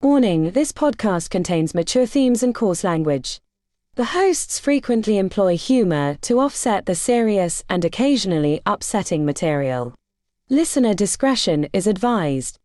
Warning, this podcast contains mature themes and coarse language. The hosts frequently employ humor to offset the serious and occasionally upsetting material. Listener discretion is advised.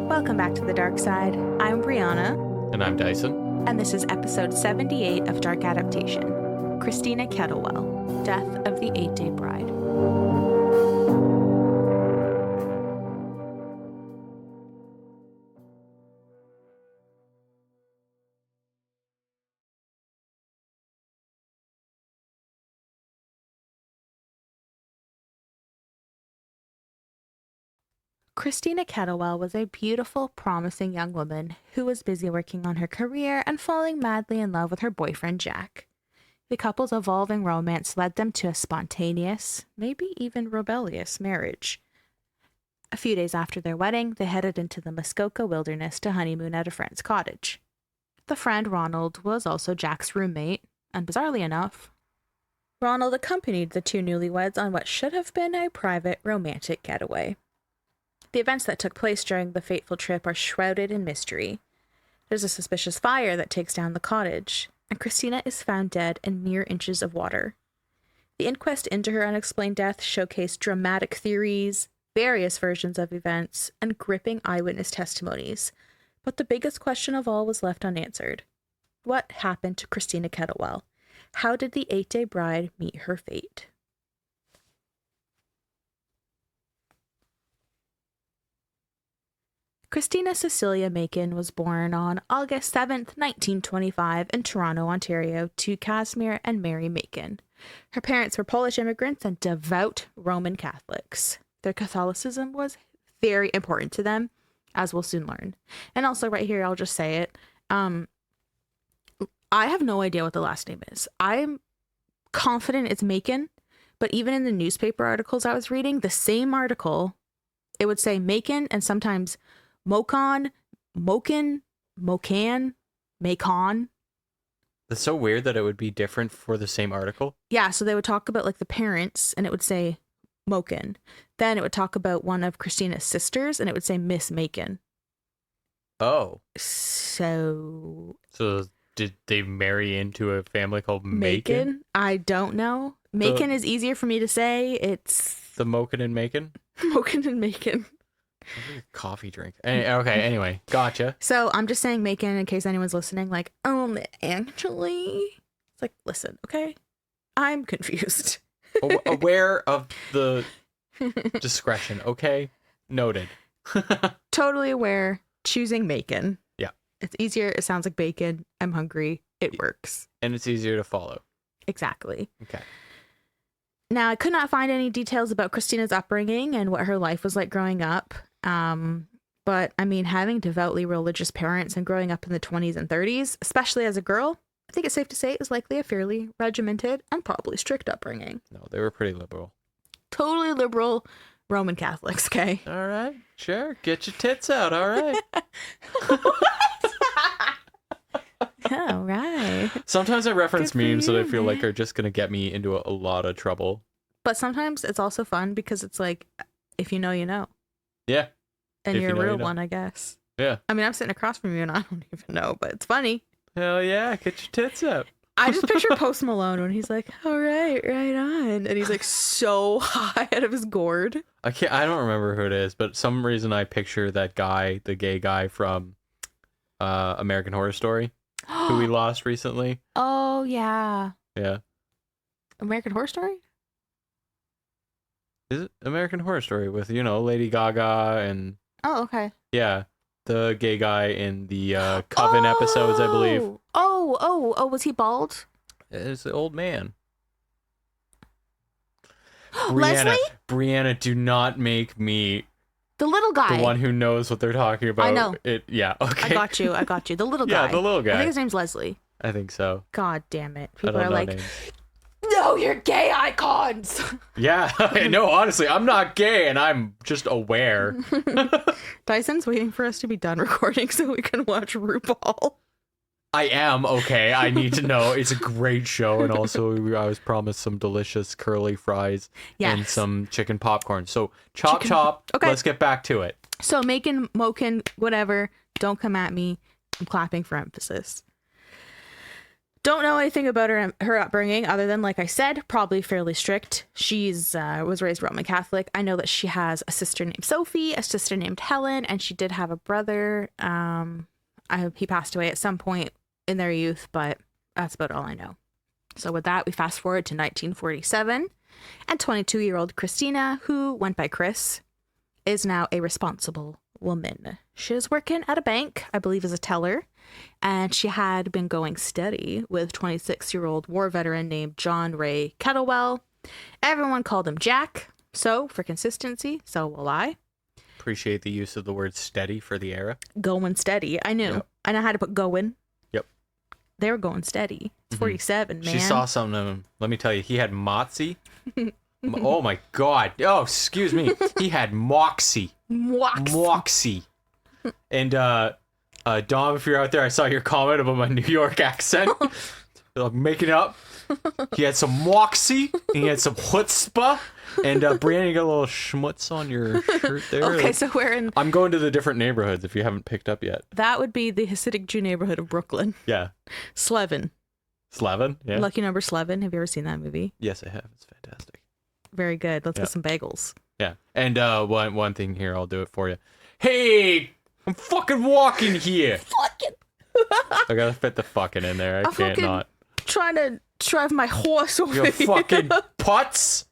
Welcome back to the Dark Side. I'm Brianna. And I'm Dyson. And this is episode 78 of Dark Adaptation. Christina Kettlewell, Death of the Eight-Day Bride. Christina Kettlewell was a beautiful, promising young woman who was busy working on her career and falling madly in love with her boyfriend, Jack. The couple's evolving romance led them to a spontaneous, maybe even rebellious marriage. A few days after their wedding, they headed into the Muskoka wilderness to honeymoon at a friend's cottage. The friend, Ronald, was also Jack's roommate, and bizarrely enough, Ronald accompanied the two newlyweds on what should have been a private, romantic getaway. The events that took place during the fateful trip are shrouded in mystery. There's a suspicious fire that takes down the cottage, and Christina is found dead in mere inches of water. The inquest into her unexplained death showcased dramatic theories, various versions of events, and gripping eyewitness testimonies. But the biggest question of all was left unanswered. What happened to Christina Kettlewell? How did the eight-day bride meet her fate? Christina Cecilia Macon was born on August 7th, 1925 in Toronto, Ontario, to Casimir and Mary Macon. Her parents were Polish immigrants and devout Roman Catholics. Their Catholicism was very important to them, as we'll soon learn. And also right here, I'll just say it. I have no idea what the last name is. I'm confident it's Macon, but even in the newspaper articles I was reading, the same article, it would say Macon and sometimes Mokan, Mocan. That's so weird that it would be different for the same article. Yeah, so they would talk about like the parents and it would say Mokan. Then it would talk about one of Christina's sisters and it would say Miss Macon. Oh. So did they marry into a family called Macon? I don't know. Macon is easier for me to say. It's the Moken and Macon? Moken and Macon. Coffee drink. Okay, anyway, gotcha. So I'm just saying Macon in case anyone's listening, like, actually, it's like, listen, okay, I'm confused. Aware of the discretion, okay? Noted. Totally aware, choosing Macon. Yeah. It's easier, it sounds like bacon, I'm hungry, it works. And it's easier to follow. Exactly. Okay. Now, I could not find any details about Christina's upbringing and what her life was like growing up. But I mean, having devoutly religious parents and growing up in the 20s and 30s, especially as a girl, I think it's safe to say it was likely a fairly regimented and probably strict upbringing. No, they were pretty liberal. Totally liberal Roman Catholics, okay? All right, sure. Get your tits out, all right. All right. Sometimes I reference memes that I feel like man. are just going to get me into a lot of trouble. But sometimes it's also fun because it's like, if you know, you know. Yeah. And If you're you know, a real you know. one, I guess. Yeah. I mean, I'm sitting across from you and I don't even know, but it's funny. Hell yeah, get your tits out. I just picture Post Malone when he's like, all right, right on. And he's like so high out of his gourd. I don't remember who it is, but some reason I picture that guy, the gay guy from American Horror Story, who we lost recently. Oh, yeah. Yeah. American Horror Story? Is it American Horror Story with, Lady Gaga and... Oh, okay. Yeah. The gay guy in the Coven episodes, I believe. Oh, was he bald? It's the old man. Leslie? Brianna, do not make me The little guy. the one who knows what they're talking about. I know. Yeah, okay. I got you. The little guy. Yeah, the little guy. I think his name's Leslie. I think so. God damn it. I People don't are know like, names. No, you're gay icons. Yeah, no, honestly, I'm not gay and I'm just aware. Dyson's waiting for us to be done recording so we can watch RuPaul. I am, okay. I need to know. It's a great show. And also, I was promised some delicious curly fries and some chicken popcorn. So, chop. Okay. Let's get back to it. So, Macon, Moken, whatever. Don't come at me. I'm clapping for emphasis. Don't know anything about her upbringing other than, like I said, probably fairly strict. She's was raised Roman Catholic. I know that she has a sister named Sophie, a sister named Helen, and she did have a brother. He passed away at some point in their youth, but that's about all I know. So with that, we fast forward to 1947, and 22-year-old Christina, who went by Chris, is now a responsible woman. She is working at a bank, I believe as a teller, and she had been going steady with 26-year-old war veteran named John Ray Kettlewell. Everyone called him Jack, so for consistency, so will I. Appreciate the use of the word steady for the era. Going steady. I knew. Yep. I know how to put going. Yep. They were going steady. It's 47, man. She saw something. Let me tell you, he had Moxie. Oh my God. Oh, excuse me. He had Moxie. Moxie. And Dom, if you're out there, I saw your comment about my New York accent. I'm making it up. He had some Moxie. And he had some chutzpah. And Brianna, you got a little schmutz on your shirt there. Okay, so we're in... I'm going to the different neighborhoods if you haven't picked up yet. That would be the Hasidic Jew neighborhood of Brooklyn. Yeah. Slevin. Slevin? Yeah. Lucky Number Slevin. Have you ever seen that movie? Yes, I have. It's fantastic. Very good. Let's get some bagels. Yeah. And one thing here, I'll do it for you. Hey, I'm fucking walking here. I gotta fit the fucking in there. I can't not. Trying to drive my horse over You here. fucking putz.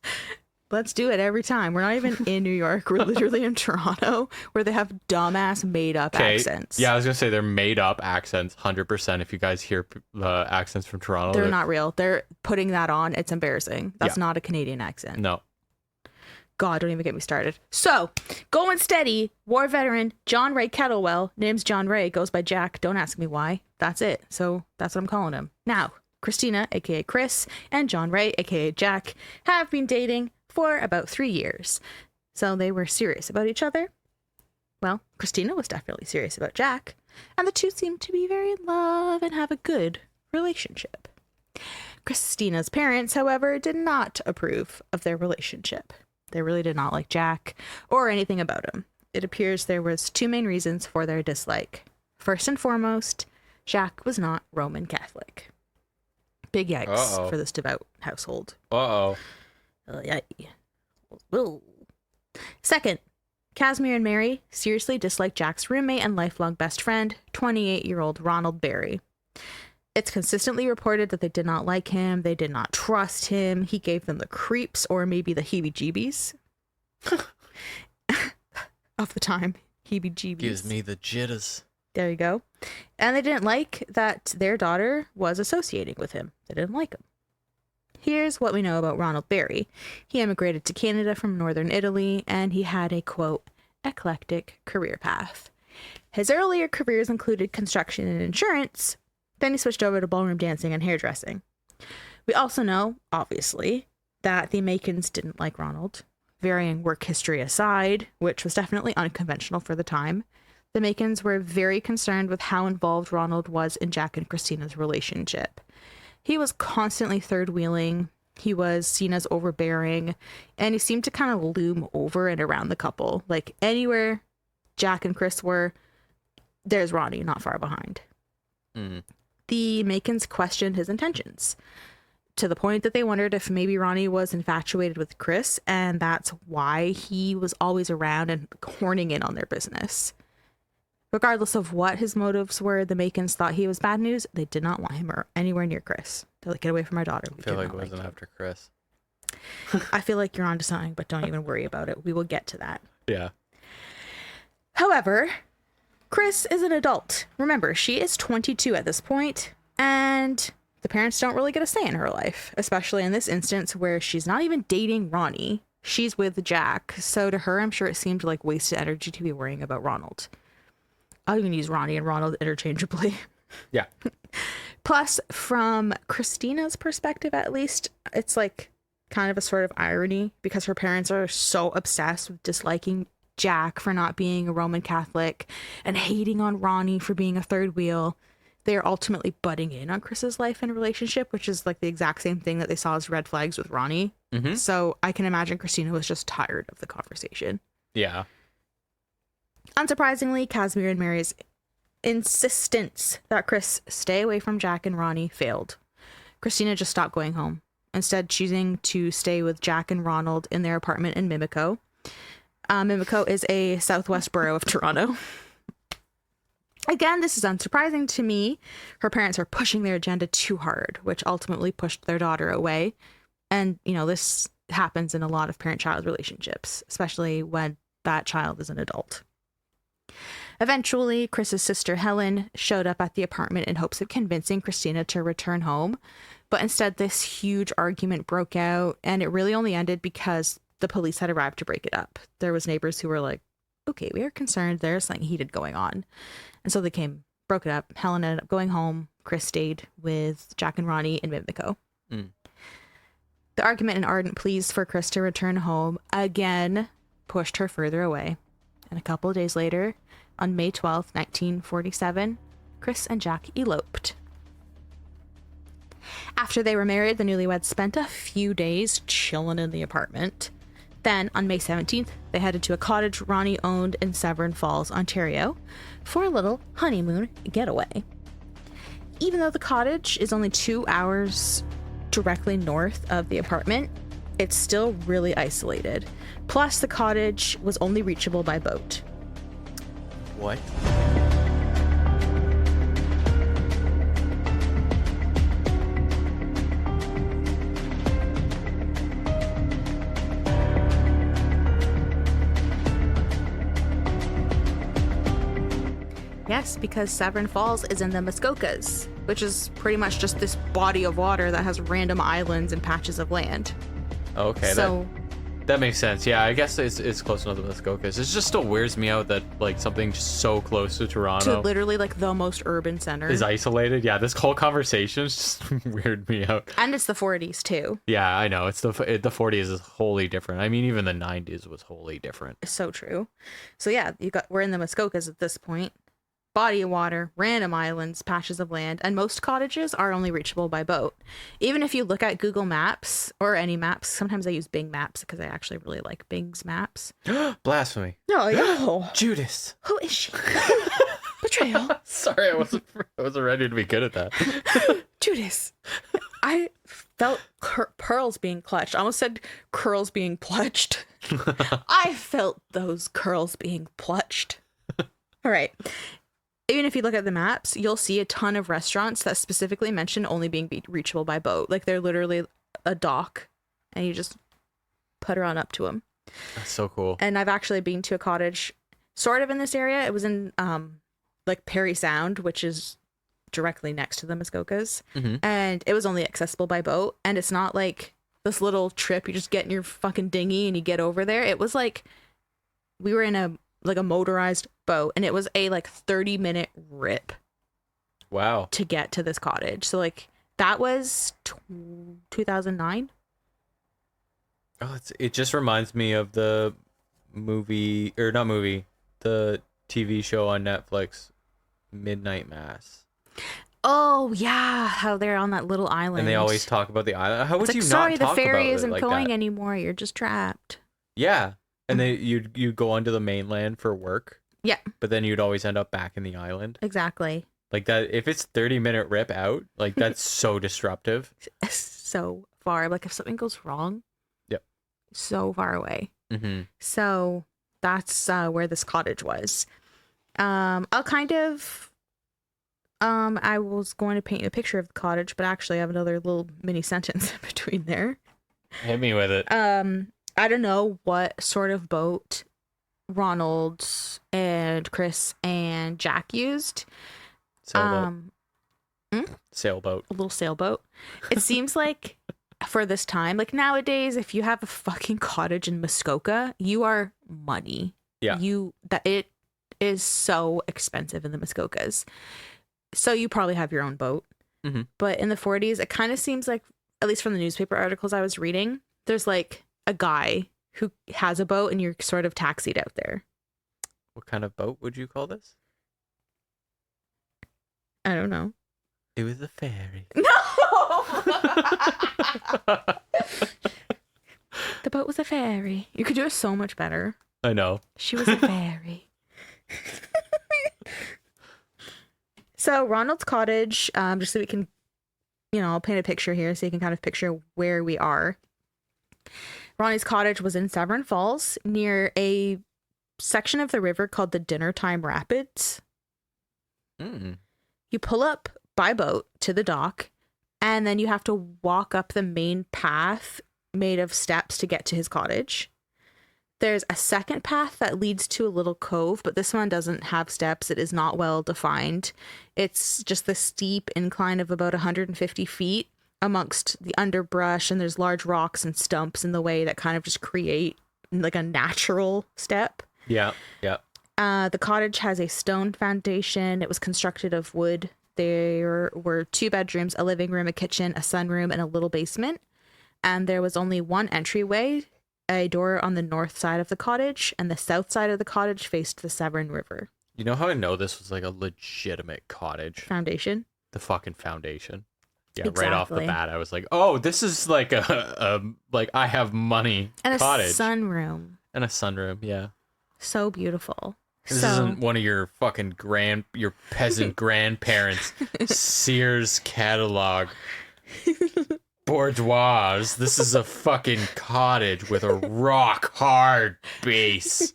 Let's do it every time. We're not even in New York. We're literally in Toronto, where they have dumbass made-up accents. Yeah, I was gonna say they're made-up accents, 100%. If you guys hear the accents from Toronto, they're not real. They're putting that on. It's embarrassing. That's not a Canadian accent. No. God, don't even get me started. So, going steady, war veteran John Ray Kettlewell, name's John Ray, goes by Jack. Don't ask me why. That's it. So that's what I'm calling him. Now, Christina, aka Chris, and John Ray, aka Jack, have been dating for about 3 years. So they were serious about each other. Well, Christina was definitely serious about Jack, and the two seemed to be very in love and have a good relationship. Christina's parents, however, did not approve of their relationship. They really did not like Jack or anything about him. It appears there was two main reasons for their dislike. First and foremost, Jack was not Roman Catholic. Big yikes for this devout household. Second, Casimir and Mary seriously disliked Jack's roommate and lifelong best friend, 28-year-old Ronald Barry. It's consistently reported that they did not like him, they did not trust him, he gave them the creeps or maybe the heebie-jeebies. Of the time, heebie-jeebies. Gives me the jitters. There you go. And they didn't like that their daughter was associating with him. They didn't like him. Here's what we know about Ronald Barry. He immigrated to Canada from northern Italy, and he had a, quote, eclectic career path. His earlier careers included construction and insurance. Then he switched over to ballroom dancing and hairdressing. We also know, obviously, that the Macons didn't like Ronald. Varying work history aside, which was definitely unconventional for the time, the Macons were very concerned with how involved Ronald was in Jack and Christina's relationship. He was constantly third-wheeling, he was seen as overbearing, and he seemed to kind of loom over and around the couple. Like, anywhere Jack and Chris were, there's Ronnie not far behind. The Macons questioned his intentions, to the point that they wondered if maybe Ronnie was infatuated with Chris, and that's why he was always around and horning in on their business. Regardless of what his motives were, the Macons thought he was bad news. They did not want him anywhere near Chris. They're like, get away from our daughter. I feel like it wasn't after Chris. I feel like you're onto something, but don't even worry about it. We will get to that. Yeah. However, Chris is an adult. Remember, she is 22 at this point, and the parents don't really get a say in her life, especially in this instance where she's not even dating Ronnie. She's with Jack. So to her, I'm sure it seemed like wasted energy to be worrying about Ronald. I'll even use Ronnie and Ronald interchangeably. Yeah. Plus, from Christina's perspective, at least, it's like kind of a sort of irony because her parents are so obsessed with disliking Jack for not being a Roman Catholic and hating on Ronnie for being a third wheel. They are ultimately butting in on Chris's life and relationship, which is like the exact same thing that they saw as red flags with Ronnie. Mm-hmm. So I can imagine Christina was just tired of the conversation. Yeah. Unsurprisingly, Casimir and Mary's insistence that Chris stay away from Jack and Ronnie failed. Christina just stopped going home, instead choosing to stay with Jack and Ronald in their apartment in Mimico. Mimico is a southwest borough of Toronto. Again, this is unsurprising to me. Her parents are pushing their agenda too hard, which ultimately pushed their daughter away. And, you know, this happens in a lot of parent-child relationships, especially when that child is an adult. Eventually, Chris's sister Helen showed up at the apartment in hopes of convincing Christina to return home. But instead, this huge argument broke out, and it really only ended because the police had arrived to break it up. There was neighbors who were like, okay, we are concerned there's something heated going on. And so they broke it up. Helen ended up going home. Chris stayed with Jack and Ronnie in Mimico. Mm. The argument and ardent pleas for Chris to return home again pushed her further away. And a couple of days later, on May 12th, 1947, Chris and Jack eloped. After they were married, the newlyweds spent a few days chilling in the apartment. Then, on May 17th, they headed to a cottage Ronnie owned in Severn Falls, Ontario, for a little honeymoon getaway. Even though the cottage is only 2 hours directly north of the apartment, it's still really isolated. Plus, the cottage was only reachable by boat. What? Yes, because Severn Falls is in the Muskokas, which is pretty much just this body of water that has random islands and patches of land. Okay, so that makes sense. Yeah, I guess it's close enough to the Muskokas. It just still weirds me out that like something so close to Toronto, to literally like the most urban center, is isolated. Yeah, this whole conversation is just weirded me out. And it's the 40s too. Yeah, I know. It's the 40s is wholly different. I mean, even the 90s was wholly different. It's so true. So yeah, we're in the Muskokas at this point. Body of water, random islands, patches of land, and most cottages are only reachable by boat. Even if you look at Google Maps or any maps, sometimes I use Bing Maps because I actually really like Bing's maps. Blasphemy. No, yeah. Judas. Who is she? Betrayal. Sorry, I wasn't ready to be good at that. Judas. I felt pearls being clutched. I almost said curls being pledged. I felt those curls being clutched. All right. Even if you look at the maps, you'll see a ton of restaurants that specifically mention only being reachable by boat. Like they're literally a dock and you just put her on up to them. That's so cool. And I've actually been to a cottage sort of in this area. It was in like Perry Sound, which is directly next to the Muskokas. Mm-hmm. And it was only accessible by boat. And it's not like this little trip. You just get in your fucking dinghy and you get over there. It was like we were in a motorized boat and it was a like 30-minute rip. Wow. To get to this cottage. So like that was 2009. Oh, it just reminds me of the the TV show on Netflix, Midnight Mass. Oh yeah, how they're on that little island. And they always talk about the island. How would you not sorry, talk about it? Sorry, the ferry isn't going that? anymore. You're just trapped. Yeah. And you go onto the mainland for work. Yeah. But then you'd always end up back in the island. Exactly. Like that, if it's 30-minute rip out, like that's so disruptive. So far. Like if something goes wrong. Yep. So far away. Mm-hmm. So that's where this cottage was. I was going to paint you a picture of the cottage, but actually I have another little mini sentence in between there. Hit me with it. I don't know what sort of boat Ronald and Chris and Jack used. Sailboat. A little sailboat. It seems like for this time, like nowadays, if you have a fucking cottage in Muskoka, you are money. Yeah. It is so expensive in the Muskokas. So you probably have your own boat. But in the 40s, it kind of seems like, at least from the newspaper articles I was reading, there's like a guy who has a boat and you're sort of taxied out there. What kind of boat would you call this? I don't know. It was a ferry. No! The boat was a fairy. You could do it so much better. I know. She was a fairy. So Ronald's cottage, just so we can, I'll paint a picture here so you can kind of picture where we are. Ronnie's cottage was in Severn Falls near a section of the river called the Dinnertime Rapids. You pull up by boat to the dock, and then you have to walk up the main path made of steps to get to his cottage. There's a second path that leads to a little cove, but this one doesn't have steps. It is not well defined. It's just the steep incline of about 150 feet amongst the underbrush, and there's large rocks and stumps in the way that kind of just create like a natural step. Yeah. The cottage has a stone foundation. It was constructed of wood. There were 2 bedrooms, a living room, a kitchen, a sunroom, and a little basement. And there was only one entryway, a door on the north side of the cottage, and the south side of the cottage faced the Severn River. You know how I know this was like a legitimate cottage? Foundation? The fucking foundation. Yeah, Exactly. right off the bat, I was like, oh, this is like a like I have money And cottage. a sunroom. And a sunroom, yeah. So beautiful. This isn't one of your fucking your peasant grandparents' Sears catalog bourgeois. This is a fucking cottage with a rock hard base.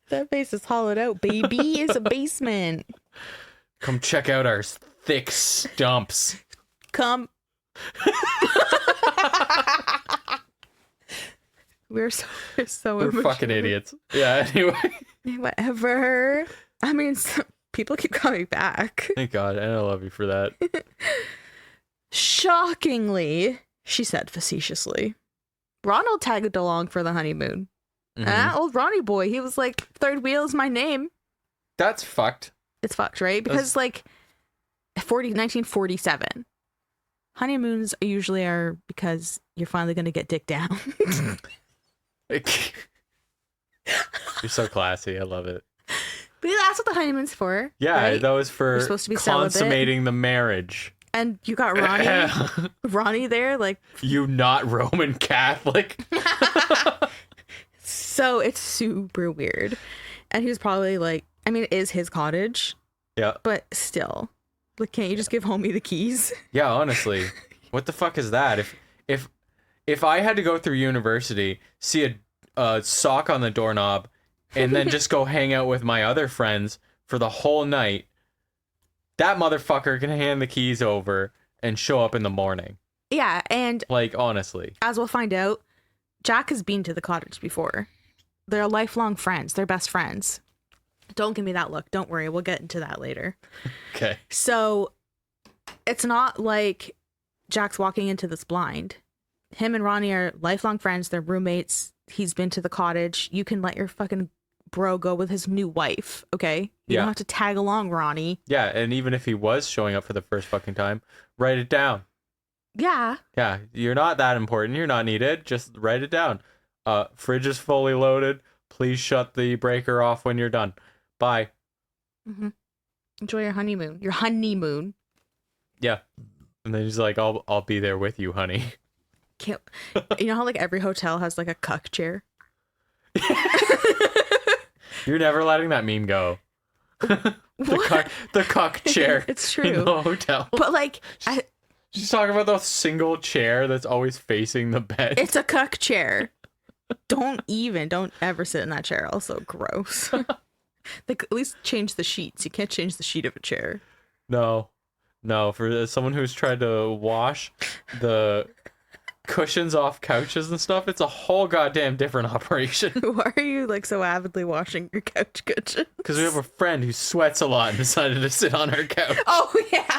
That base is hollowed out, baby. It's a basement. Come check out our thick stumps. Come. We're so We're immature. fucking idiots. Yeah, anyway. Whatever. I mean, people keep coming back. Thank God, and I love you for that. Shockingly, she said facetiously, Ronald tagged along for the honeymoon. And that old Ronnie boy, he was like, third wheel is my name. That's fucked. It's fucked, right? Because like 1947, honeymoons usually are because you're finally going to get dick down. You're so classy. I love it. But that's what the honeymoon's for. Yeah, right? that was for You're supposed to be celibate. consummating the marriage. And you got Ronnie there, like. You not Roman Catholic. So it's super weird. And he was probably like, I mean, it is his cottage. Yeah. But still, like, can't you just give homie the keys? Yeah, honestly. What the fuck is that? If I had to go through university, see a sock on the doorknob, and then just go hang out with my other friends for the whole night, that motherfucker can hand the keys over and show up in the morning. Yeah, and Like, honestly. as we'll find out, Jack has been to the cottage before. They're lifelong friends. They're best friends. Don't give me that look. Don't worry. We'll get into that later. Okay. So it's not like Jack's walking into this blind. Him and Ronnie are lifelong friends. They're roommates. He's been to the cottage. You can let your fucking bro go with his new wife, okay? You don't have to tag along, Ronnie. Yeah, and even if he was showing up for the first fucking time, write it down. Yeah. Yeah, you're not that important. You're not needed. Just write it down. Fridge is fully loaded. Please shut the breaker off when you're done. Bye. Mm-hmm. Enjoy your honeymoon. Your honeymoon. Yeah. And then he's like, I'll be there with you, honey. Can't, you know how like every hotel has like a cuck chair? You're never letting that meme go. the cuck chair. It's true. In the hotel. But like, She's talking about the single chair that's always facing the bed. it's a cuck chair. Don't ever sit in that chair. Also gross. Like, at least change the sheets. You can't change the sheet of a chair. No. For someone who's tried to wash the cushions off couches and stuff, it's a whole goddamn different operation. Why are you like so avidly washing your couch cushions? Because we have a friend who sweats a lot and decided to sit on our couch. Oh yeah.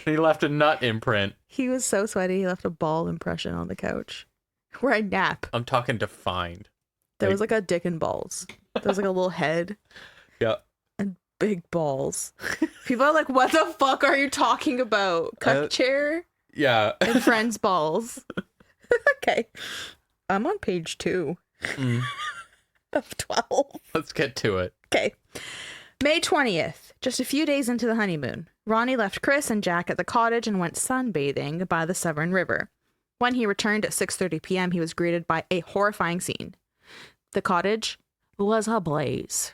And he left a nut imprint. He was so sweaty he left a ball impression on the couch. Where I nap. I'm talking defined. There was like a dick and balls. There was like a little head. Yeah. And big balls. People are like, what the fuck are you talking about? Cup chair? Yeah. And friends' balls. Okay. I'm on page 2 of 12. Let's get to it. Okay. May 20th, just a few days into the honeymoon, Ronnie left Chris and Jack at the cottage and went sunbathing by the Severn River. When he returned at 6:30 p.m., he was greeted by a horrifying scene. The cottage was ablaze.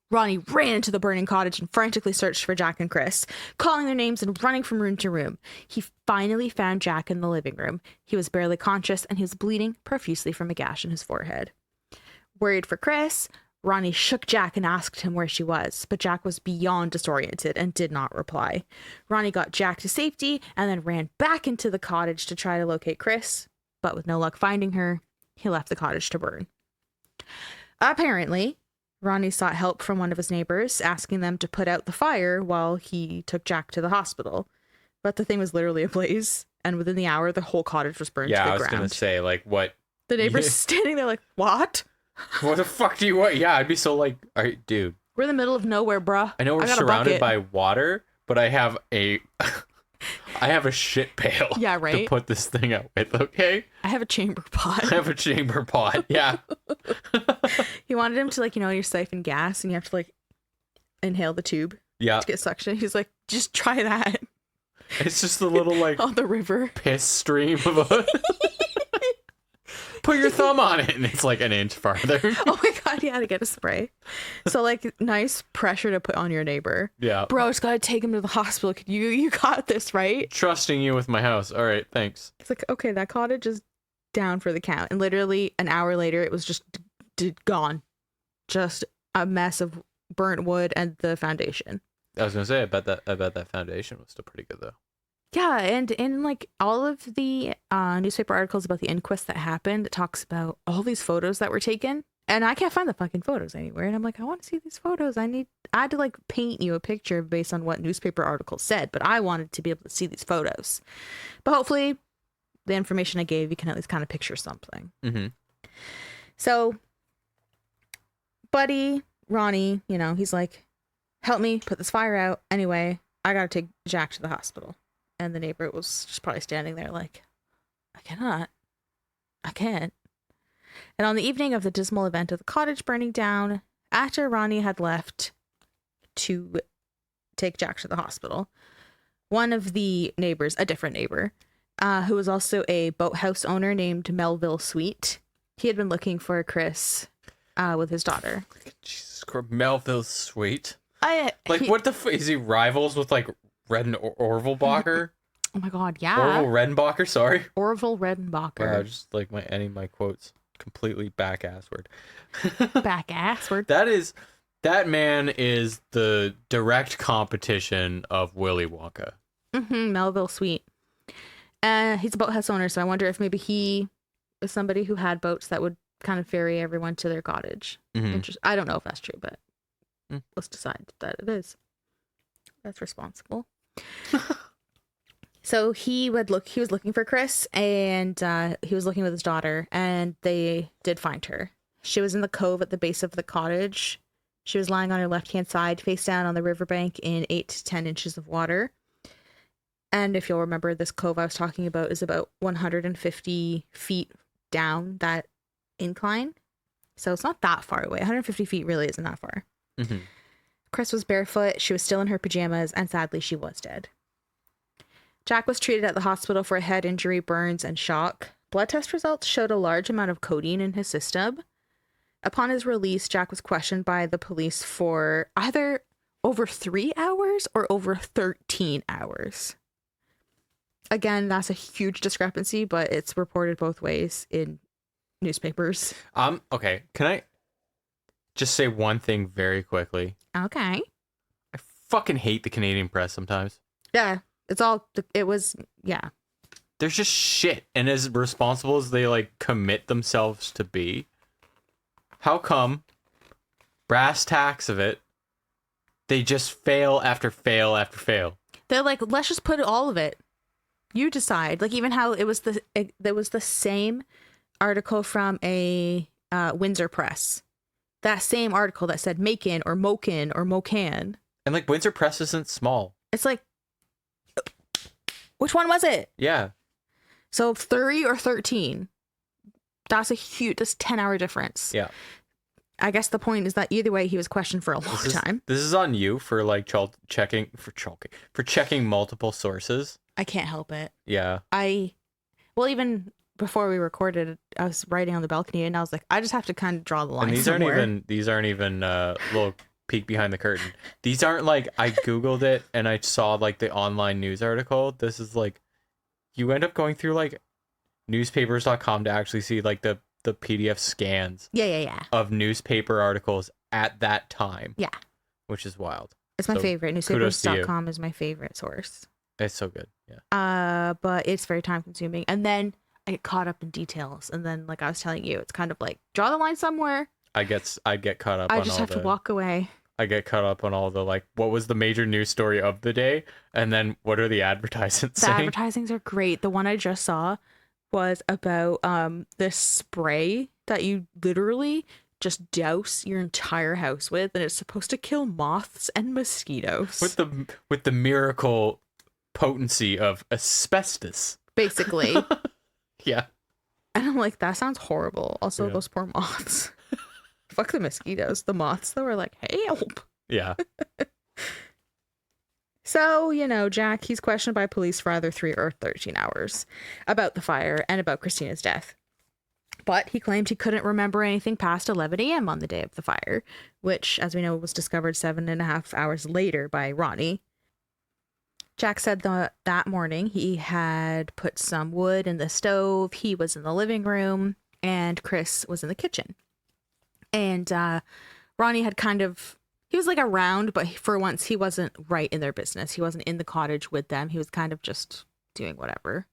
Ronnie ran into the burning cottage and frantically searched for Jack and Chris, calling their names and running from room to room. He finally found Jack in the living room. He was barely conscious and he was bleeding profusely from a gash in his forehead. Worried for Chris, Ronnie shook Jack and asked him where she was, but Jack was beyond disoriented and did not reply. Ronnie got Jack to safety and then ran back into the cottage to try to locate Chris, but with no luck finding her, he left the cottage to burn. Apparently, Ronnie sought help from one of his neighbors, asking them to put out the fire while he took Jack to the hospital. But the thing was literally ablaze, and within the hour, the whole cottage was burned to the ground. Yeah, I was going to say, like, what? The neighbor's standing there like, what? What the fuck do you want? Yeah, I'd be so like, all right, dude. We're in the middle of nowhere, bruh. I know we're surrounded by water, but I have a shit pail. Yeah, right. To put this thing out with, okay? I have a chamber pot. I have a chamber pot. Yeah. He wanted him to, like, you know, you siphon gas and you have to, like, inhale the tube. Yeah. To get suction. He's like, just try that. It's just a little, like, on the river piss stream of a. Put your thumb on it, and it's like an inch farther. Oh my god, yeah, to get a spray. So, like, nice pressure to put on your neighbor. Yeah. Bro, it's gotta take him to the hospital. You got this, right? Trusting you with my house. All right, thanks. It's like, okay, that cottage is down for the count. And literally an hour later, it was just gone. Just a mess of burnt wood and the foundation. I was gonna say, I bet that foundation was still pretty good though. Yeah, and in like all of the newspaper articles about the inquest that happened, it talks about all these photos that were taken, and I can't find the fucking photos anywhere. And I'm like, I want to see these photos. I had to like paint you a picture based on what newspaper articles said, but I wanted to be able to see these photos. But hopefully, the information I gave you can at least kind of picture something. Mm-hmm. So, buddy Ronnie, you know, he's like, help me put this fire out. Anyway, I gotta take Jack to the hospital. And the neighbor was just probably standing there like, I can't. And on the evening of the dismal event of the cottage burning down, after Ronnie had left to take Jack to the hospital, one of the neighbors, a different neighbor, who was also a boathouse owner named Melville Sweet, he had been looking for Chris with his daughter. Jesus Christ, Melville Sweet. What the is he rivals with like Red and Orville Bacher? Oh my god, yeah. Orville Redenbacher, sorry. Orville Redenbacher. Wow, just like any of my quotes completely back-assward. Back-assward. That man is the direct competition of Willy Wonka. Mm-hmm, Melville Sweet. He's a boathouse owner, so I wonder if maybe he is somebody who had boats that would kind of ferry everyone to their cottage. Mm-hmm. I don't know if that's true, but let's decide that it is. That's responsible. So he was looking for Chris, and he was looking with his daughter, and they did find her. She was in the cove at the base of the cottage. She was lying on her left-hand side, face down on the riverbank in 8 to 10 inches of water. And if you'll remember, this cove I was talking about is about 150 feet down that incline. So it's not that far away. 150 feet really isn't that far. Mm-hmm. Chris was barefoot, she was still in her pajamas, and sadly she was dead. Jack was treated at the hospital for a head injury, burns, and shock. Blood test results showed a large amount of codeine in his system. Upon his release, Jack was questioned by the police for either over 3 hours or over 13 hours. Again, that's a huge discrepancy, but it's reported both ways in newspapers. Okay. Can I just say one thing very quickly? Okay. I fucking hate the Canadian press sometimes. Yeah. Yeah. They're just shit. And as responsible as they like commit themselves to be, how come brass tacks of it, they just fail after fail after fail? They're like, let's just put all of it. You decide. Like even how there was the same article from a Windsor Press that same article that said Macon or Moken or Mocan. And like Windsor Press isn't small. It's like, which one was it? Yeah. So 30 or 13. That's 10-hour difference. Yeah. I guess the point is that either way, he was questioned for a long time. This is on you for like checking multiple sources. I can't help it. Yeah. Well, even before we recorded, I was writing on the balcony and I was like, I just have to kind of draw the line. And these aren't even little peek behind the curtain. These aren't like I Googled it and I saw like the online news article. This is like you end up going through like newspapers.com to actually see like the PDF scans of newspaper articles at that time. Yeah. Which is wild. It's my favorite. Newspapers.com is my favorite source. It's so good. Yeah. But it's very time consuming. And then I get caught up in details. And then like I was telling you, it's kind of like draw the line somewhere. I get caught up on all I just have to walk away. I get caught up on all the like what was the major news story of the day and then what are the advertisements saying? The advertisings are great. The one I just saw was about this spray that you literally just douse your entire house with, and it's supposed to kill moths and mosquitoes. With the miracle potency of asbestos. Basically. Yeah. And I'm like, that sounds horrible. Also, those poor moths. Fuck the mosquitoes. The moths though are like, help. Yeah. So, Jack, he's questioned by police for either 3 or 13 hours about the fire and about Christina's death. But he claimed he couldn't remember anything past 11 a.m. on the day of the fire, which, as we know, was discovered 7.5 hours later by Ronnie. Jack said that morning he had put some wood in the stove, he was in the living room, and Chris was in the kitchen. And Ronnie had he was like around, but for once he wasn't right in their business. He wasn't in the cottage with them. He was kind of just doing whatever.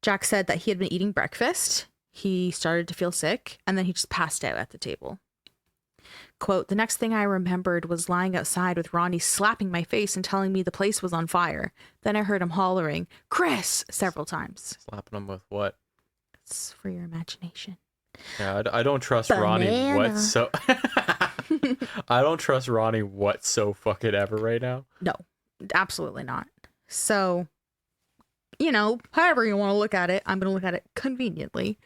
Jack said that he had been eating breakfast. He started to feel sick, and then he just passed out at the table. Quote, the next thing I remembered was lying outside with Ronnie slapping my face and telling me the place was on fire. Then I heard him hollering, Chris, several times. Slapping him with what? It's for your imagination. Yeah, I don't trust Ronnie I don't trust Ronnie fucking ever right now. No, absolutely not. So, however you want to look at it, I'm going to look at it conveniently.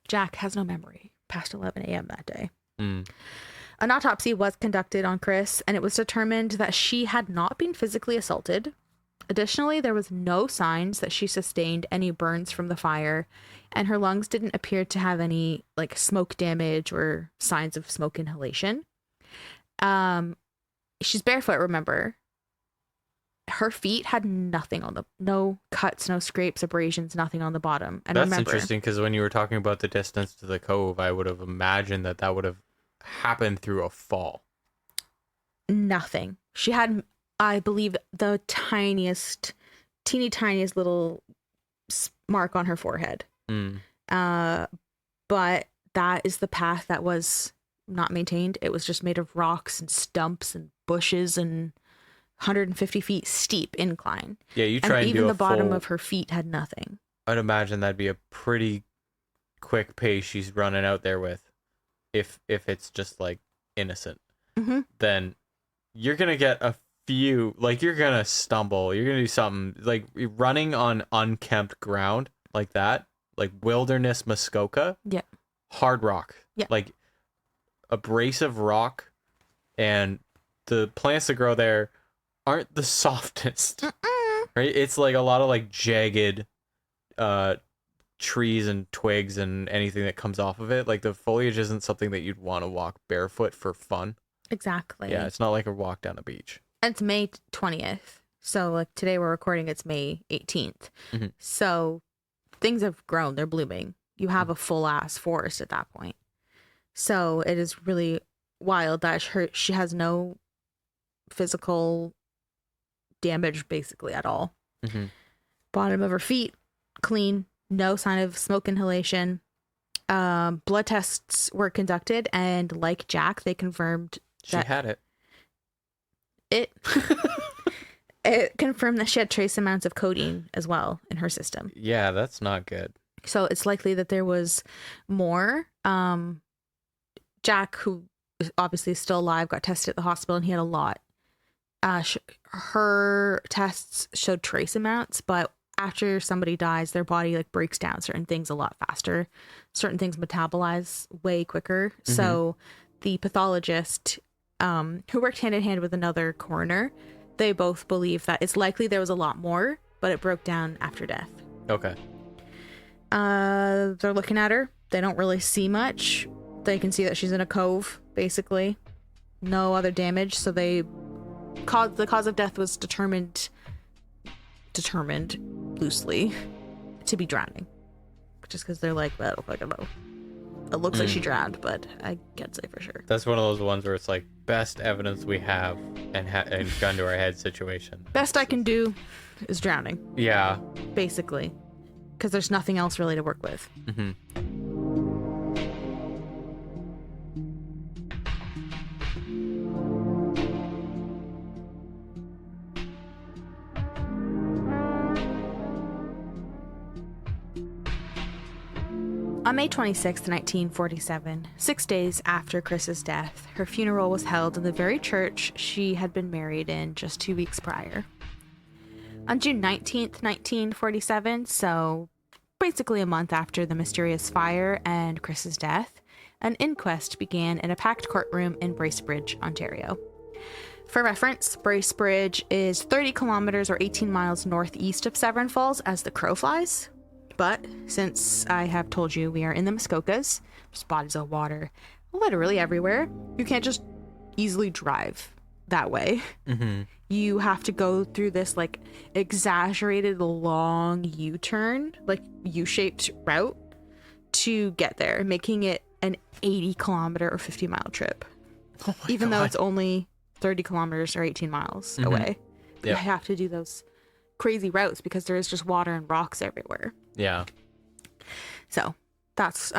Jack has no memory past 11 a.m. that day. An autopsy was conducted on Chris, and it was determined that she had not been physically assaulted. Additionally, there was no signs that she sustained any burns from the fire, and her lungs didn't appear to have any like smoke damage or signs of smoke inhalation. She's barefoot, remember. Her feet had nothing on no cuts, no scrapes, abrasions, nothing on the bottom. And that's interesting because when you were talking about the distance to the cove, I would have imagined that would have happened through a fall. Nothing. She had, I believe, the teeny tiniest little mark on her forehead. But that is the path that was not maintained. It was just made of rocks and stumps and bushes and 150 feet steep incline. Yeah, you try and even the bottom of her feet had nothing. I'd imagine that'd be a pretty quick pace she's running out there with. If it's just like innocent, then you're gonna get a few, like you're gonna stumble, you're gonna do something like running on unkempt ground like that, like wilderness Muskoka, hard rock, like abrasive rock, and the plants that grow there aren't the softest, right? It's like a lot of like jagged trees and twigs and anything that comes off of it. Like the foliage isn't something that you'd want to walk barefoot for fun. Exactly. Yeah, it's not like a walk down a beach. And it's May 20th. So like today we're recording, it's May 18th. So things have grown, they're blooming. You have a full ass forest at that point. So it is really wild that she has no physical damage basically at all. Bottom of her feet, clean. No sign of smoke inhalation. Blood tests were conducted, and like Jack, they confirmed she had it. It confirmed that she had trace amounts of codeine as well in her system. Yeah, that's not good. So it's likely that there was more. Jack, who obviously still alive, got tested at the hospital, and he had a lot. Her tests showed trace amounts, but after somebody dies, their body like breaks down certain things a lot faster. Certain things metabolize way quicker. Mm-hmm. So the pathologist, who worked hand in hand with another coroner, they both believe that it's likely there was a lot more, but it broke down after death. Okay. They're looking at her. They don't really see much. They can see that she's in a cove, basically. No other damage. So the cause of death was determined loosely to be drowning. Just because they're like, well, I don't fucking know. It looks like she drowned, but I can't say for sure. That's one of those ones where it's like best evidence we have and gun to our head situation. Best I can do is drowning. Yeah. Basically. Because there's nothing else really to work with. Mm-hmm. On May 26, 1947, 6 days after Chris's death, her funeral was held in the very church she had been married in just 2 weeks prior. On June 19th, 1947, so basically a month after the mysterious fire and Chris's death, an inquest began in a packed courtroom in Bracebridge, Ontario. For reference, Bracebridge is 30 kilometers or 18 miles northeast of Severn Falls as the crow flies. But since I have told you we are in the Muskokas, there's bodies of water literally everywhere. You can't just easily drive that way. Mm-hmm. You have to go through this like exaggerated long U-turn, like U-shaped route to get there, making it an 80 kilometer or 50 mile trip. Oh my Even God. Though it's only 30 kilometers or 18 miles away. Yep. You have to do those crazy routes because there is just water and rocks everywhere. Yeah. So that's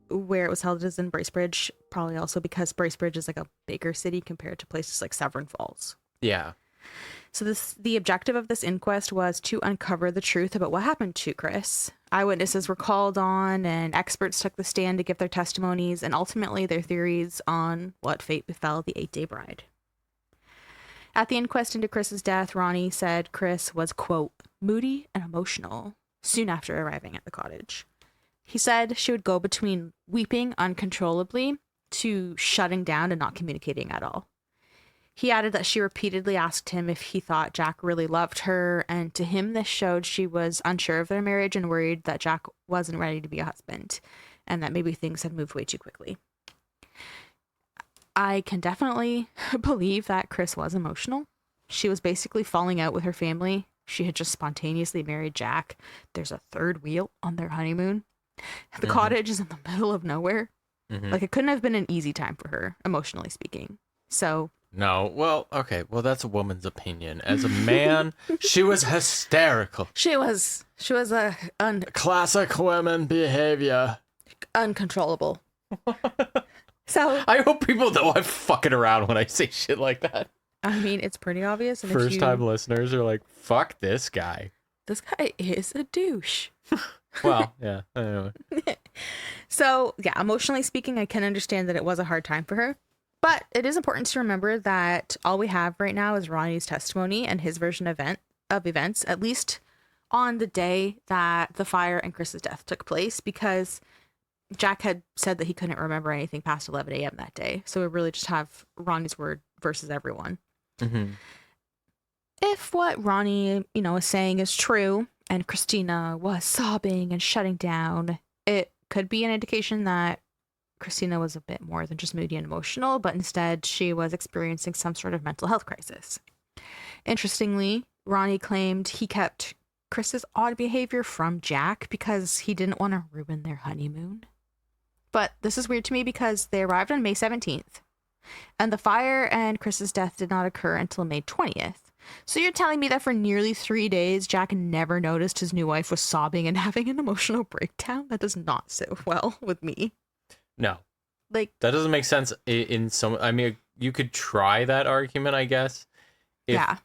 where it was held, is in Bracebridge, probably also because Bracebridge is like a bigger city compared to places like Severn Falls. Yeah. So the objective of this inquest was to uncover the truth about what happened to Chris. Eyewitnesses were called on and experts took the stand to give their testimonies and ultimately their theories on what fate befell the 8-day bride. At the inquest into Chris's death, Ronnie said Chris was, quote, moody and emotional soon after arriving at the cottage. He said she would go between weeping uncontrollably to shutting down and not communicating at all. He added that she repeatedly asked him if he thought Jack really loved her, and to him this showed she was unsure of their marriage and worried that Jack wasn't ready to be a husband, and that maybe things had moved way too quickly. I can definitely believe that Chris was emotional. She was basically falling out with her family. She had just spontaneously married Jack. There's a third wheel on their honeymoon. The cottage is in the middle of nowhere. Like, it couldn't have been an easy time for her, emotionally speaking. So... No, well, okay. Well, that's a woman's opinion. As a man, she was hysterical. She was a... Classic women behavior. Uncontrollable. So I hope people know I'm fucking around when I say shit like that. I mean, it's pretty obvious. And First-time listeners are like, fuck this guy. This guy is a douche. Well, yeah. Anyway. So, yeah, emotionally speaking, I can understand that it was a hard time for her. But it is important to remember that all we have right now is Ronnie's testimony and his version of events, at least on the day that the fire and Chris's death took place, because Jack had said that he couldn't remember anything past 11 a.m. that day. So we really just have Ronnie's word versus everyone. Mm-hmm. If what Ronnie, is saying is true and Christina was sobbing and shutting down, it could be an indication that Christina was a bit more than just moody and emotional, but instead she was experiencing some sort of mental health crisis. Interestingly, Ronnie claimed he kept Chris's odd behavior from Jack because he didn't want to ruin their honeymoon. But this is weird to me because they arrived on May 17th, and the fire and Chris's death did not occur until May 20th. So you're telling me that for nearly 3 days, Jack never noticed his new wife was sobbing and having an emotional breakdown? That does not sit well with me. No. Like, that doesn't make sense in some... I mean, you could try that argument, I guess. If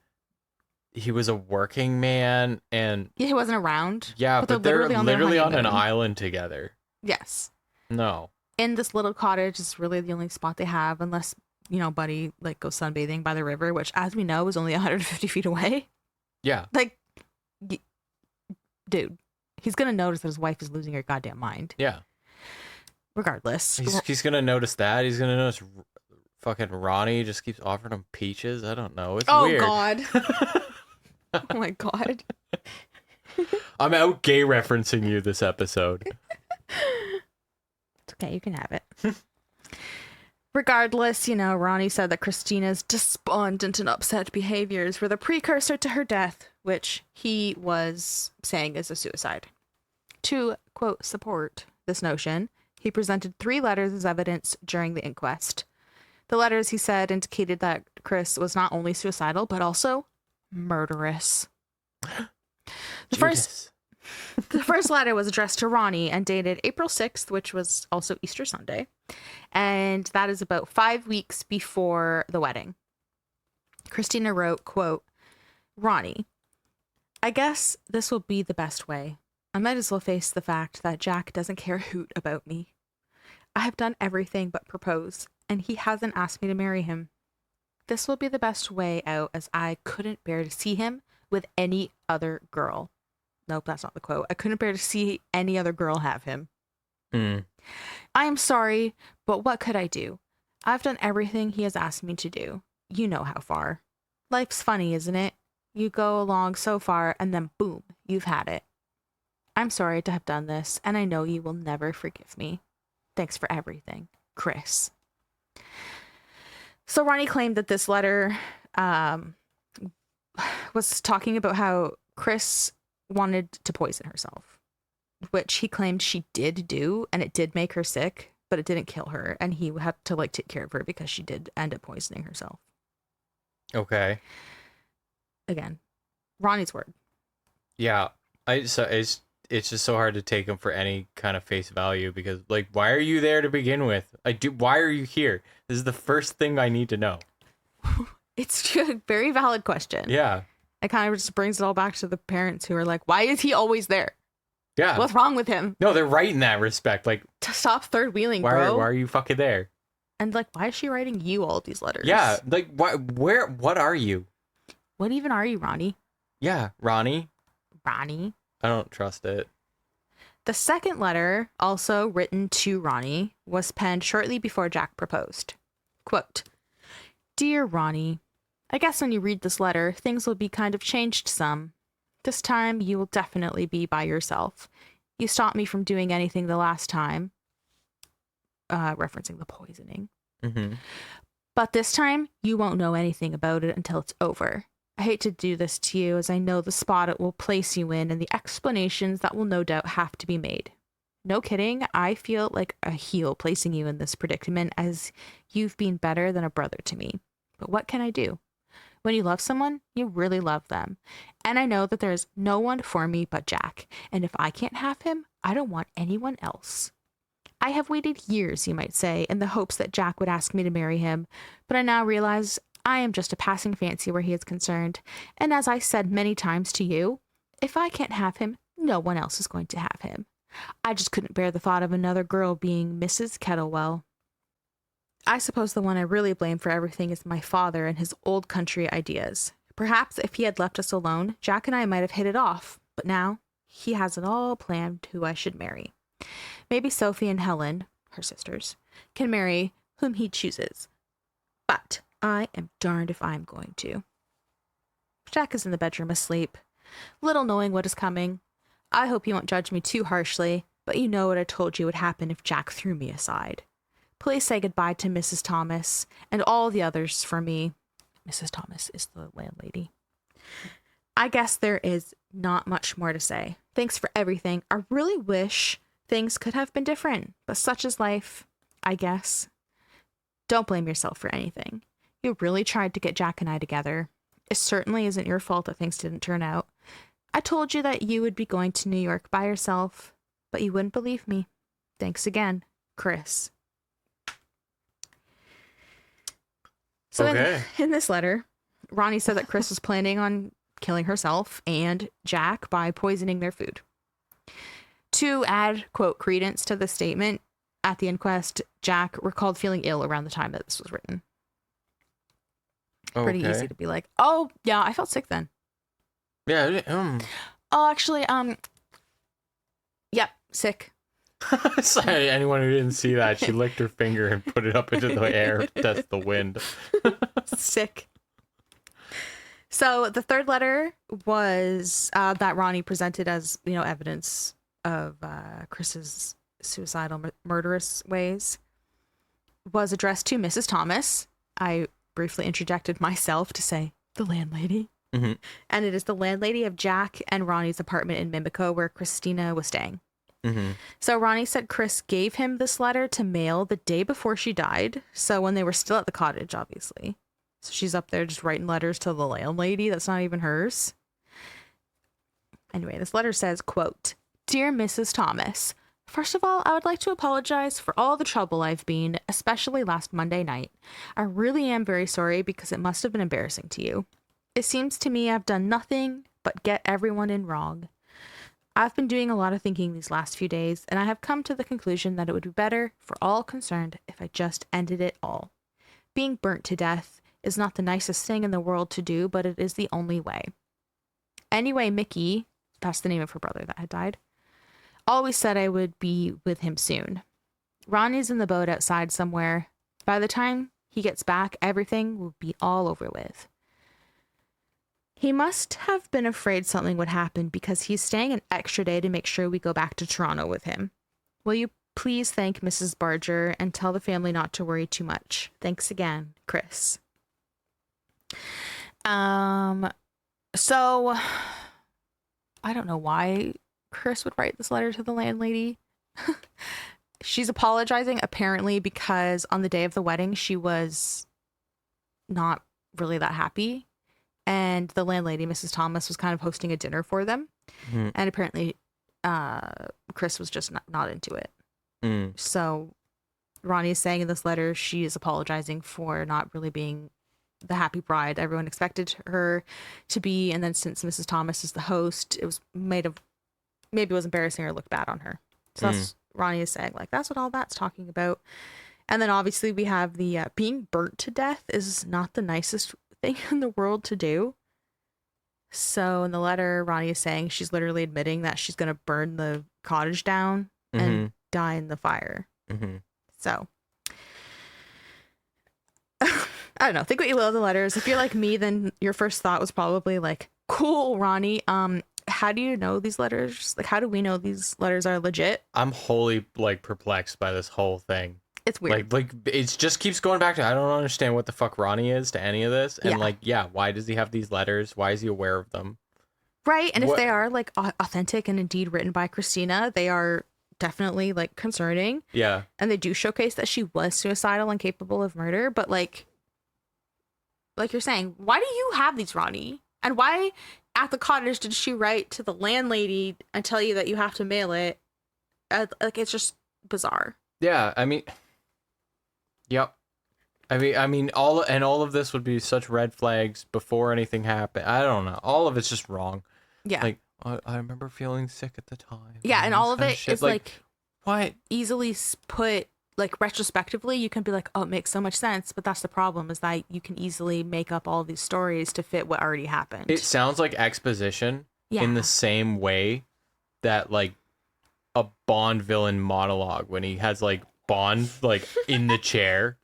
he was a working man and... Yeah, he wasn't around. Yeah, but they're literally on an island together. Yes. No. in this little cottage is really the only spot they have, unless, you know, Buddy like goes sunbathing by the river, which, as we know, is only 150 feet away. Yeah. Like, dude, he's gonna notice that his wife is losing her goddamn mind. Yeah. Regardless, He's gonna notice that. He's gonna notice fucking Ronnie just keeps offering him peaches. I don't know. It's weird. Oh God. Oh my God. I'm out gay referencing you this episode. It's okay, you can have it. Regardless, you know, Ronnie said that Christina's despondent and upset behaviors were the precursor to her death, which he was saying is a suicide. To, quote, support this notion, he presented 3 letters as evidence during the inquest. The letters, he said, indicated that Chris was not only suicidal, but also murderous. The first letter was addressed to Ronnie and dated April 6th, which was also Easter Sunday. And that is about 5 weeks before the wedding. Christina wrote, quote, Ronnie, I guess this will be the best way. I might as well face the fact that Jack doesn't care a hoot about me. I have done everything but propose, and he hasn't asked me to marry him. This will be the best way out, as I couldn't bear to see him with any other girl. Nope, that's not the quote. I couldn't bear to see any other girl have him. I am sorry, but what could I do? I've done everything he has asked me to do. You know how far. Life's funny, isn't it? You go along so far, and then boom, you've had it. I'm sorry to have done this, and I know you will never forgive me. Thanks for everything, Chris. So Ronnie claimed that this letter was talking about how Chris wanted to poison herself, which he claimed she did do, and it did make her sick, but it didn't kill her, and he had to like take care of her because she did end up poisoning herself. Okay. Again, Ronnie's word. Yeah, it's just so hard to take him for any kind of face value, because like, why are you there to begin with? Why are you here? This is the first thing I need to know. It's a very valid question. Yeah. It kind of just brings it all back to the parents who are like, why is he always there? Yeah. What's wrong with him? No, they're right in that respect. Like, to stop third wheeling, why bro. are you fucking there? And like, why is she writing you all these letters? Yeah. Like, what are you? What even are you, Ronnie? Yeah. Ronnie. I don't trust it. The second letter, also written to Ronnie, was penned shortly before Jack proposed. Quote, Dear Ronnie, I guess when you read this letter, things will be kind of changed some. This time, you will definitely be by yourself. You stopped me from doing anything the last time. Referencing the poisoning. Mm-hmm. But this time, you won't know anything about it until it's over. I hate to do this to you, as I know the spot it will place you in and the explanations that will no doubt have to be made. No kidding, I feel like a heel placing you in this predicament, as you've been better than a brother to me. But what can I do? When you love someone, you really love them. And I know that there is no one for me but Jack. And if I can't have him, I don't want anyone else. I have waited years, you might say, in the hopes that Jack would ask me to marry him. But I now realize I am just a passing fancy where he is concerned. And as I said many times to you, if I can't have him, no one else is going to have him. I just couldn't bear the thought of another girl being Mrs. Kettlewell. I suppose the one I really blame for everything is my father and his old country ideas. Perhaps if he had left us alone, Jack and I might have hit it off. But now, he has it all planned who I should marry. Maybe Sophie and Helen, her sisters, can marry whom he chooses. But I am darned if I'm going to. Jack is in the bedroom asleep, little knowing what is coming. I hope you won't judge me too harshly, but you know what I told you would happen if Jack threw me aside. Please say goodbye to Mrs. Thomas and all the others for me. Mrs. Thomas is the landlady. I guess there is not much more to say. Thanks for everything. I really wish things could have been different, but such is life, I guess. Don't blame yourself for anything. You really tried to get Jack and I together. It certainly isn't your fault that things didn't turn out. I told you that you would be going to New York by yourself, but you wouldn't believe me. Thanks again, Chris. So okay. in this letter, Ronnie said that Chris was planning on killing herself and Jack by poisoning their food. To add, quote, credence to the statement, at the inquest, Jack recalled feeling ill around the time that this was written. Pretty easy to be like, oh, yeah, I felt sick then. Yeah. Oh, actually, yep, sick. Sorry, anyone who didn't see that, she licked her finger and put it up into the air. That's the wind. Sick. So the third letter was that Ronnie presented as, evidence of Chris's suicidal, murderous ways, was addressed to Mrs. Thomas. I briefly interjected myself to say the landlady. Mm-hmm. And it is the landlady of Jack and Ronnie's apartment in Mimico where Christina was staying. Mm-hmm. So Ronnie said Chris gave him this letter to mail the day before she died. So when they were still at the cottage, obviously. So she's up there just writing letters to the landlady. That's not even hers. Anyway, this letter says, quote, "Dear Mrs. Thomas, first of all, I would like to apologize for all the trouble I've been, especially last Monday night. I really am very sorry because it must have been embarrassing to you. It seems to me I've done nothing but get everyone in wrong. I've been doing a lot of thinking these last few days, and I have come to the conclusion that it would be better for all concerned if I just ended it all. Being burnt to death is not the nicest thing in the world to do, but it is the only way. Anyway, Mickey," that's the name of her brother that had died, "always said I would be with him soon. Ronnie's in the boat outside somewhere. By the time he gets back, everything will be all over with. He must have been afraid something would happen because he's staying an extra day to make sure we go back to Toronto with him. Will you please thank Mrs. Barger and tell the family not to worry too much. Thanks again, Chris." So I don't know why Chris would write this letter to the landlady. She's apologizing apparently because on the day of the wedding she was not really that happy, and the landlady, Mrs. Thomas, was kind of hosting a dinner for them. Mm. And apparently Chris was just not into it. So Ronnie is saying in this letter she is apologizing for not really being the happy bride everyone expected her to be, and then since Mrs. Thomas is the host, it was maybe it was embarrassing or looked bad on her. So that's Ronnie is saying, like, that's what all that's talking about. And then obviously we have the being burnt to death is not the nicest thing in the world to do. So in the letter, Ronnie is saying she's literally admitting that she's going to burn the cottage down and die in the fire. So I don't know. Think what you will of the letters. If you're like me, then your first thought was probably like, cool, Ronnie. How do you know these letters? Like, how do we know these letters are legit? I'm wholly perplexed by this whole thing. It's weird. Like it just keeps going back to, I don't understand what the fuck Ronnie is to any of this. And why does he have these letters? Why is he aware of them? Right. And if they are like authentic and indeed written by Christina, they are definitely like concerning. Yeah. And they do showcase that she was suicidal and capable of murder. But like you're saying, why do you have these, Ronnie? And why at the cottage did she write to the landlady and tell you that you have to mail it? Like, it's just bizarre. Yeah. I mean, yep. I mean, all of this would be such red flags before anything happened. I don't know. All of it's just wrong. Yeah. Like, I remember feeling sick at the time. Yeah, and all of it is like what? Easily put, like, retrospectively, you can be like, oh, it makes so much sense. But that's the problem, is that you can easily make up all these stories to fit what already happened. It sounds like exposition in the same way that like a Bond villain monologue when he has like Bond like in the chair.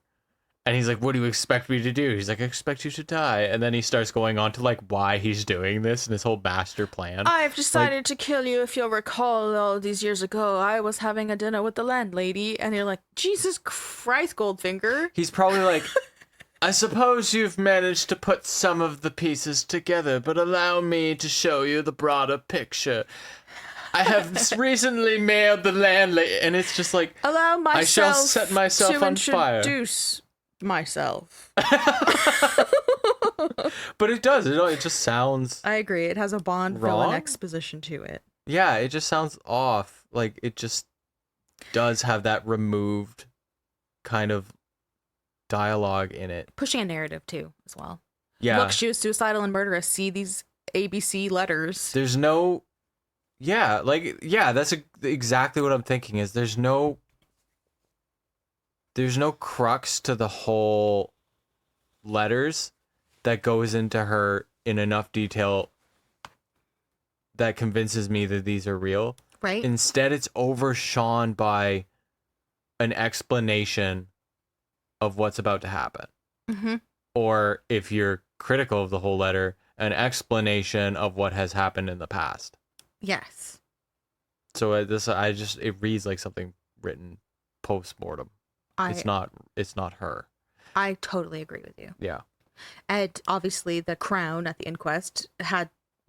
And he's like, what do you expect me to do? He's like, I expect you to die. And then he starts going on to like why he's doing this and his whole master plan. I've decided to kill you. If you'll recall, all these years ago, I was having a dinner with the landlady. And you're like, Jesus Christ, Goldfinger. He's probably like, I suppose you've managed to put some of the pieces together, but allow me to show you the broader picture. I have recently mailed the landlady. And it's just like, allow myself I shall set myself to on fire. Introduce myself. But it does. It just sounds. I agree. It has a Bond villain exposition to it. Yeah, it just sounds off. Like it just does have that removed kind of dialogue in it. Pushing a narrative too, as well. Yeah. Look, she was suicidal and murderous. See these ABC letters. There's no. Yeah, that's exactly what I'm thinking. Is there's no there's no crux to the whole letters that goes into her in enough detail that convinces me that these are real. Right. Instead, it's overshone by an explanation of what's about to happen. Mm-hmm. Or if you're critical of the whole letter, an explanation of what has happened in the past. Yes. So it reads like something written post-mortem. It's not her. I totally agree with you. Yeah. And obviously the Crown at the inquest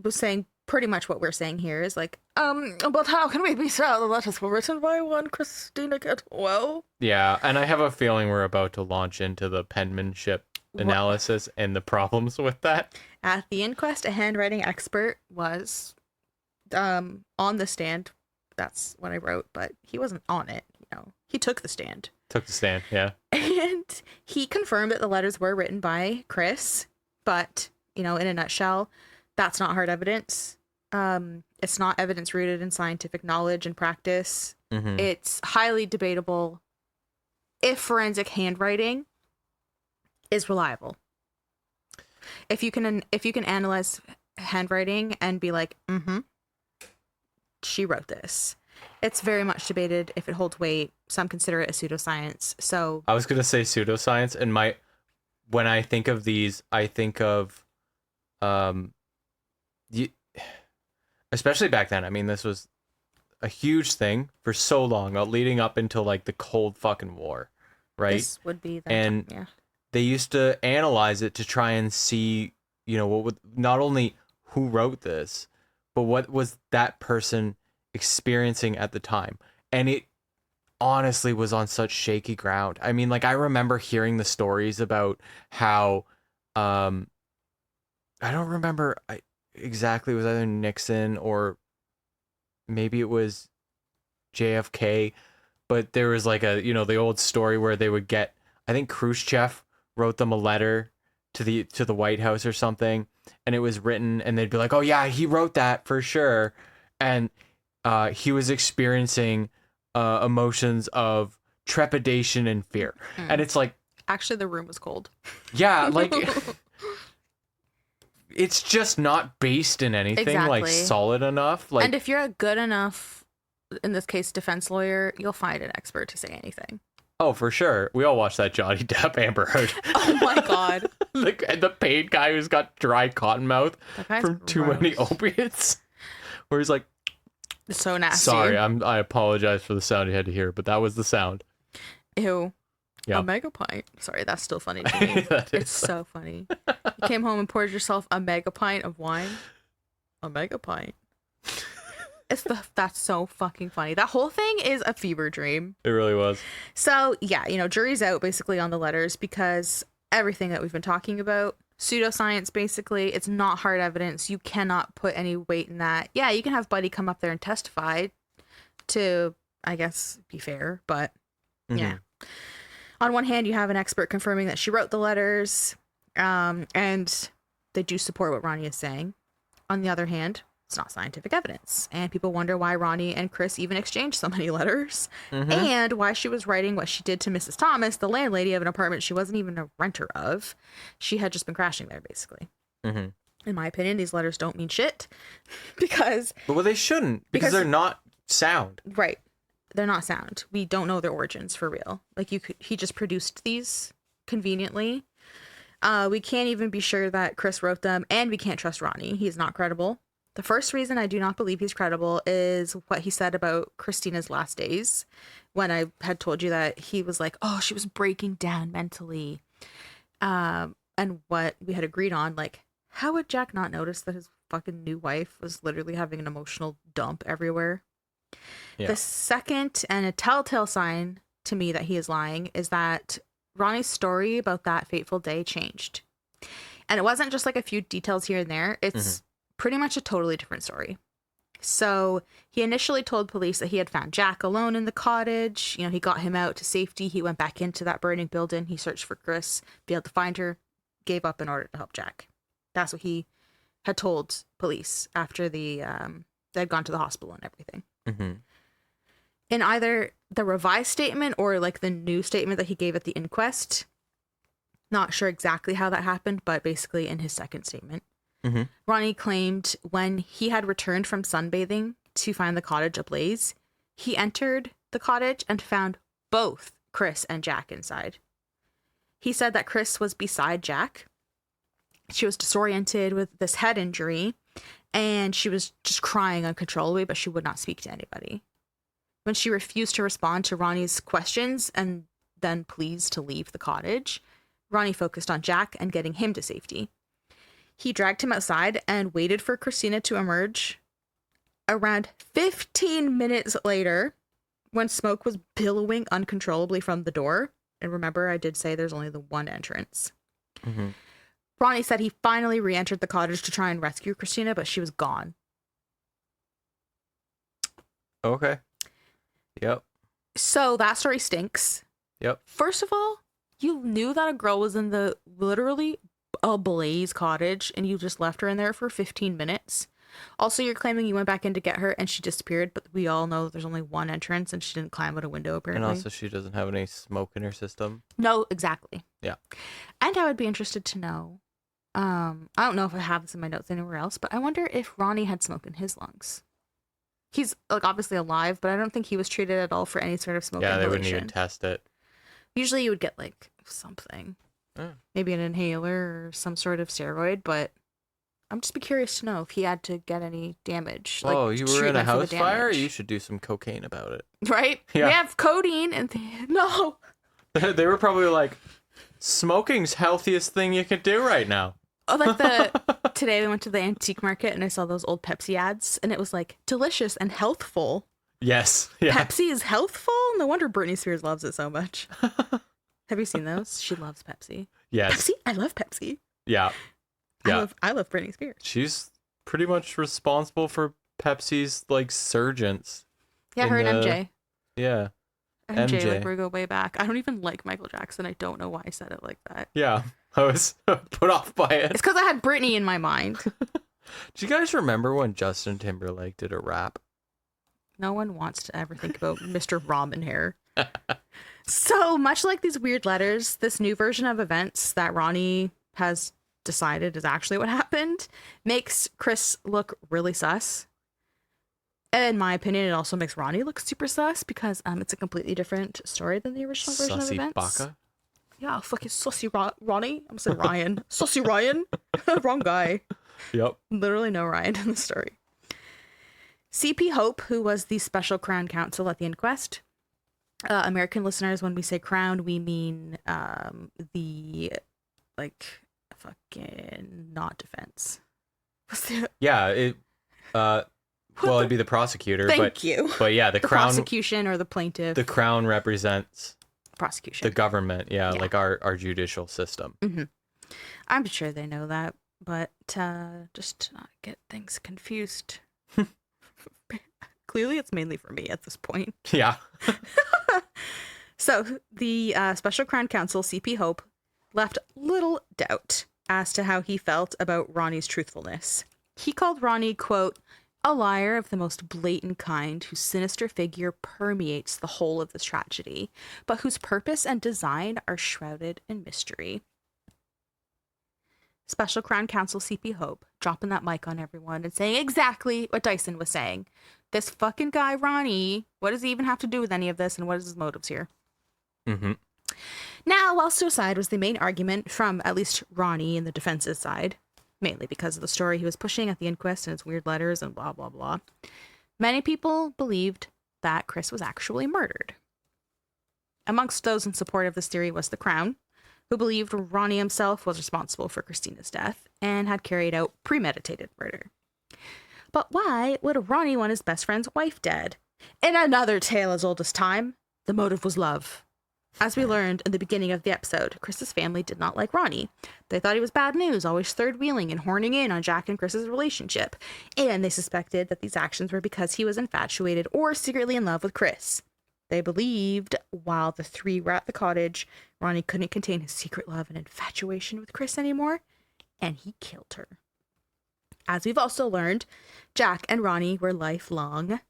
was saying pretty much what we're saying here is like, but how can we be sure the letters were written by one Christina Kettlewell? Yeah, and I have a feeling we're about to launch into the penmanship analysis and the problems with that. At the inquest, a handwriting expert was on the stand. That's what I wrote, but he wasn't on it. He took the stand. Yeah. And he confirmed that the letters were written by Chris, but, in a nutshell, that's not hard evidence. It's not evidence rooted in scientific knowledge and practice. Mm-hmm. It's highly debatable if forensic handwriting is reliable. If you can analyze handwriting and be like, she wrote this. It's very much debated if it holds weight. Some consider it a pseudoscience. So I was gonna say pseudoscience, and when I think of these, I think of, especially back then. I mean, this was a huge thing for so long, leading up until like the Cold fucking War, right? This would be that. And yeah. They used to analyze it to try and see, what would, not only who wrote this, but what was that person experiencing at the time. And it honestly was on such shaky ground. I mean, like, I remember hearing the stories about how, I don't remember exactly, it was either Nixon or maybe it was JFK, but there was like the old story where they would get, I think Khrushchev wrote them a letter to the White House or something, and it was written, and they'd be like, oh yeah, he wrote that for sure. And he was experiencing emotions of trepidation and fear. And it's like, actually the room was cold. Yeah, like it's just not based in anything like solid enough. Like, and if you're a good enough, in this case, defense lawyer, you'll find an expert to say anything. Oh, for sure. We all watched that Johnny Depp Amber Heard. Oh my god. the paid guy who's got dry cotton mouth from too many opiates. Where he's like, so nasty. Sorry, I apologize for the sound you had to hear, but that was the sound. Ew. Yeah. A mega pint. Sorry, that's still funny to me. It's so funny. You came home and poured yourself a mega pint of wine. A mega pint. That's so fucking funny. That whole thing is a fever dream. It really was. So yeah, jury's out basically on the letters because everything that we've been talking about, pseudoscience basically, it's not hard evidence. You cannot put any weight in that. Yeah, you can have Buddy come up there and testify to, I guess, be fair, but yeah. On one hand, you have an expert confirming that she wrote the letters, and they do support what Ronnie is saying. On the other hand, it's not scientific evidence, and people wonder why Ronnie and Chris even exchanged so many letters, and why she was writing what she did to Mrs. Thomas, the landlady of an apartment she wasn't even a renter of. She had just been crashing there, basically. In my opinion, these letters don't mean shit, because... Well, they shouldn't, because they're not sound. Right. They're not sound. We don't know their origins for real. Like, he just produced these conveniently. We can't even be sure that Chris wrote them, and we can't trust Ronnie. He's not credible. The first reason I do not believe he's credible is what he said about Christina's last days, when I had told you that he was like, oh, she was breaking down mentally. And what we had agreed on, like, how would Jack not notice that his fucking new wife was literally having an emotional dump everywhere? Yeah. The second and a telltale sign to me that he is lying is that Ronnie's story about that fateful day changed. And it wasn't just like a few details here and there. It's pretty much a totally different story. So he initially told police that he had found Jack alone in the cottage. He got him out to safety. He went back into that burning building. He searched for Chris, failed to find her, gave up in order to help Jack. That's what he had told police after they'd gone to the hospital and everything. In either the revised statement or like the new statement that he gave at the inquest. Not sure exactly how that happened, but basically in his second statement. Mm-hmm. Ronnie claimed when he had returned from sunbathing to find the cottage ablaze, he entered the cottage and found both Chris and Jack inside. He said that Chris was beside Jack. She was disoriented with this head injury, and she was just crying uncontrollably, but she would not speak to anybody. When she refused to respond to Ronnie's questions and then pleas to leave the cottage, Ronnie focused on Jack and getting him to safety. He dragged him outside and waited for Christina to emerge. Around 15 minutes later, when smoke was billowing uncontrollably from the door, and remember, I did say there's only the one entrance. Mm-hmm. Ronnie said he finally re-entered the cottage to try and rescue Christina, but she was gone. Okay. Yep. So that story stinks. Yep. First of all, you knew that a girl was in the literally ablaze cottage and you just left her in there for 15 minutes. Also, you're claiming you went back in to get her and she disappeared, but we all know there's only one entrance and she didn't climb out a window apparently. And also she doesn't have any smoke in her system. No, exactly. Yeah. And I would be interested to know, I don't know if I have this in my notes anywhere else, but I wonder if Ronnie had smoke in his lungs. He's like obviously alive, but I don't think he was treated at all for any sort of smoke inhalation. Yeah, they wouldn't even test it. Usually you would get like something, maybe an inhaler or some sort of steroid, but I'm just be curious to know if he had to get any damage. Oh, like, you were in a house fire? damage. You should do some cocaine about it. Right? Yeah. We have codeine and no. They were probably like, smoking's healthiest thing you can do right now. Oh, like today we went to the antique market and I saw those old Pepsi ads and it was like delicious and healthful. Yes. Yeah. Pepsi is healthful? No wonder Britney Spears loves it so much. Have you seen those? She loves Pepsi. Yes. Pepsi? I love Pepsi. Yeah. Yeah. I love Britney Spears. She's pretty much responsible for Pepsi's like surgence. Yeah, her and MJ. Yeah. MJ, like we go way back. I don't even like Michael Jackson. I don't know why I said it like that. Yeah. I was put off by it. It's because I had Britney in my mind. Do you guys remember when Justin Timberlake did a rap? No one wants to ever think about Mr. Ramen Hair. So much like these weird letters, this new version of events that Ronnie has decided is actually what happened makes Chris look really sus. In my opinion, it also makes Ronnie look super sus because it's a completely different story than the original version of events. Baka? Yeah, fucking sussy Ronnie. I'm saying Ryan. Sussy Ryan. Wrong guy. Yep. Literally no Ryan in the story. CP Hope, who was the special crown counsel at the inquest. American listeners, when we say crown, we mean the like fucking not defense. Yeah, it well, it'd be the prosecutor. Thank you. But yeah, the crown prosecution or the plaintiff. The crown represents prosecution. The government, yeah, like our judicial system. Mm-hmm. I'm sure they know that, but just to not get things confused. Clearly, it's mainly for me at this point. Yeah. So the special crown counsel, CP Hope, left little doubt as to how he felt about Ronnie's truthfulness. He called Ronnie, quote, a liar of the most blatant kind whose sinister figure permeates the whole of this tragedy, but whose purpose and design are shrouded in mystery. Special Crown Counsel CP Hope dropping that mic on everyone and saying exactly what Dyson was saying. This fucking guy, Ronnie, what does he even have to do with any of this and what is his motives here? Mm-hmm. Now, while suicide was the main argument from at least Ronnie and the defense's side, mainly because of the story he was pushing at the inquest and his weird letters and blah, blah, blah, many people believed that Chris was actually murdered. Amongst those in support of this theory was the Crown, who believed Ronnie himself was responsible for Christina's death and had carried out premeditated murder. But why would Ronnie want his best friend's wife dead? In another tale as old as time, the motive was love. As we learned in the beginning of the episode, Chris's family did not like Ronnie. They thought he was bad news, always third-wheeling and horning in on Jack and Chris's relationship. And they suspected that these actions were because he was infatuated or secretly in love with Chris. They believed while the three were at the cottage, Ronnie couldn't contain his secret love and infatuation with Chris anymore, and he killed her. As we've also learned, Jack and Ronnie were lifelong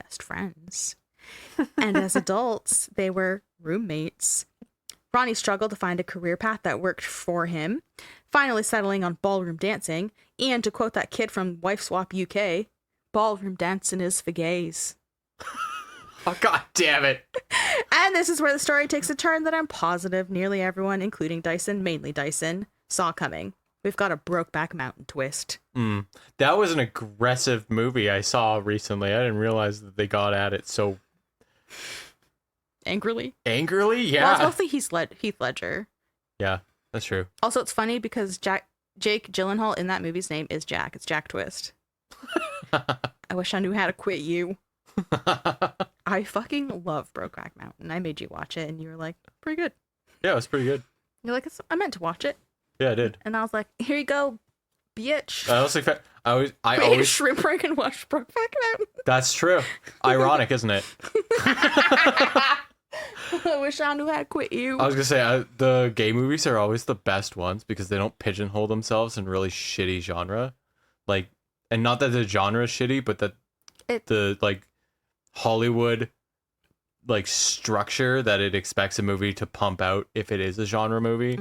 best friends. And as adults, they were roommates. Ronnie struggled to find a career path that worked for him, finally settling on ballroom dancing, and to quote that kid from Wife Swap UK, ballroom dancing is for gays. Oh, God damn it. And this is where the story takes a turn that I'm positive nearly everyone, including Dyson, mainly Dyson, saw coming. We've got a Brokeback Mountain twist. That was an aggressive movie I saw recently. I didn't realize that they got at it so... Angrily? Yeah. Well, it's mostly Heath Ledger. Yeah, that's true. Also, it's funny because Jake Gyllenhaal in that movie's name is Jack. It's Jack Twist. I wish I knew how to quit you. I fucking love Brokeback Mountain. I made you watch it and you were like, pretty good. Yeah, it was pretty good. You're like, I meant to watch it. Yeah, I did. And I was like, here you go, bitch. I also I Wait, always shrimp break and watch Brokeback Mountain. That's true. Ironic, isn't it? I wish I knew how to quit you. I was gonna say the gay movies are always the best ones because they don't pigeonhole themselves in really shitty genre, like, and not that the genre is shitty, but that the like Hollywood like structure that it expects a movie to pump out if it is a genre movie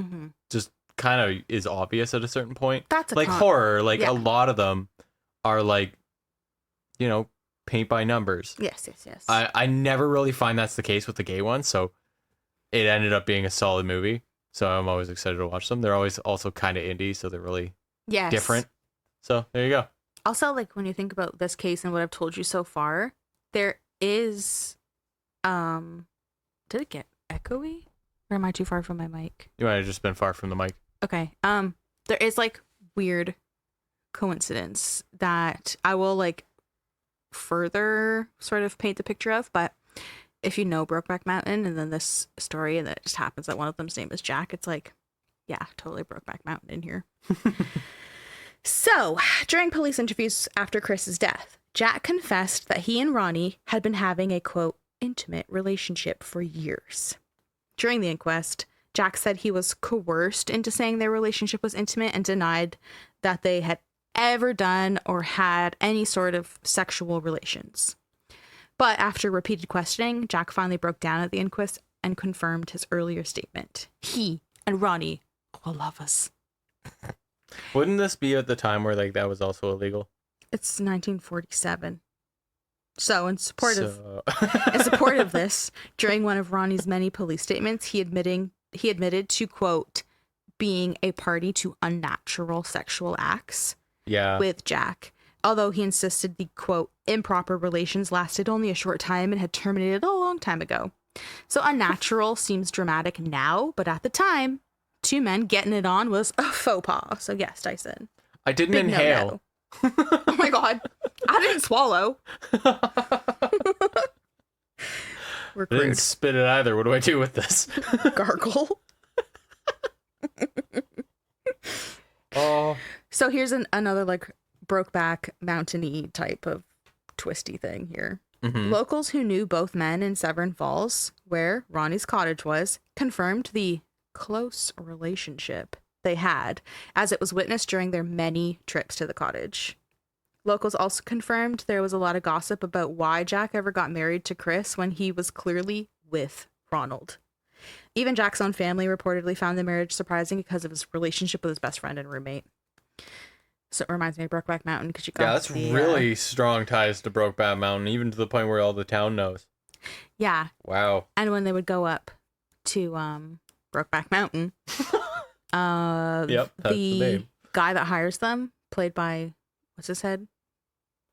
just kind of is obvious at a certain point. That's like horror, like a lot of them are like, you know, paint by numbers. Yes. I never really find that's the case with the gay ones, so it ended up being a solid movie. So I'm always excited to watch them. They're always also kind of indie, so they're really different. So there you go. Also, like when you think about this case and what I've told you so far, there is, did it get echoey? Or am I too far from my mic? You might have just been far from the mic. Okay. There is like weird coincidence that I will like further sort of paint the picture of, but if you know Brokeback Mountain and then this story and it just happens that one of them's name is Jack, it's like, yeah, totally Brokeback Mountain in here. So, during police interviews after Chris's death, Jack confessed that he and Ronnie had been having a, quote, intimate relationship for years. During the inquest, Jack said he was coerced into saying their relationship was intimate and denied that they had ever done or had any sort of sexual relations. But after repeated questioning, Jack finally broke down at the inquest and confirmed his earlier statement. He and Ronnie were lovers. Wouldn't this be at the time where like that was also illegal? It's 1947. So in support of this, during one of Ronnie's many police statements, he admitted to, quote, being a party to unnatural sexual acts with Jack. Although he insisted the, quote, improper relations lasted only a short time and had terminated a long time ago. So unnatural seems dramatic now, but at the time, two men getting it on was a faux pas. So yes, Dyson. I didn't inhale. No. Oh my God. I didn't swallow. We're crude. I didn't spit it either. What do I do with this? Gargle. Oh. So here's another like Brokeback Mountain-y type of twisty thing here. Mm-hmm. Locals who knew both men in Severn Falls, where Ronnie's cottage was, confirmed the close relationship they had, as it was witnessed during their many trips to the cottage. Locals also confirmed there was a lot of gossip about why Jack ever got married to Chris when he was clearly with Ronald. Even Jack's own family reportedly found the marriage surprising because of his relationship with his best friend and roommate. So it reminds me of Brokeback Mountain because you got that's really strong ties to Brokeback Mountain, even to the point where all the town knows. Yeah. Wow. And when they would go up to Brokeback Mountain, yep, that's the name. Guy that hires them, played by what's his head,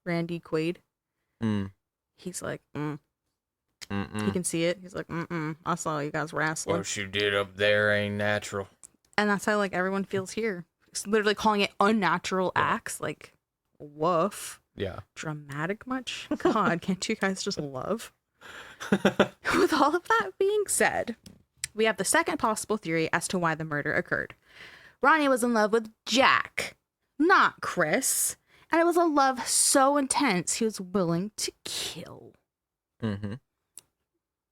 Randy Quaid. He's like, he can see it. He's like, I saw you guys wrestling. What you did up there ain't natural. And that's how like everyone feels here. It's literally calling it unnatural acts. Like, woof. Yeah. Dramatic much? God, can't you guys just love? With all of that being said, we have the second possible theory as to why the murder occurred. Ronnie was in love with Jack, not Chris. And it was a love so intense he was willing to kill. Mm-hmm.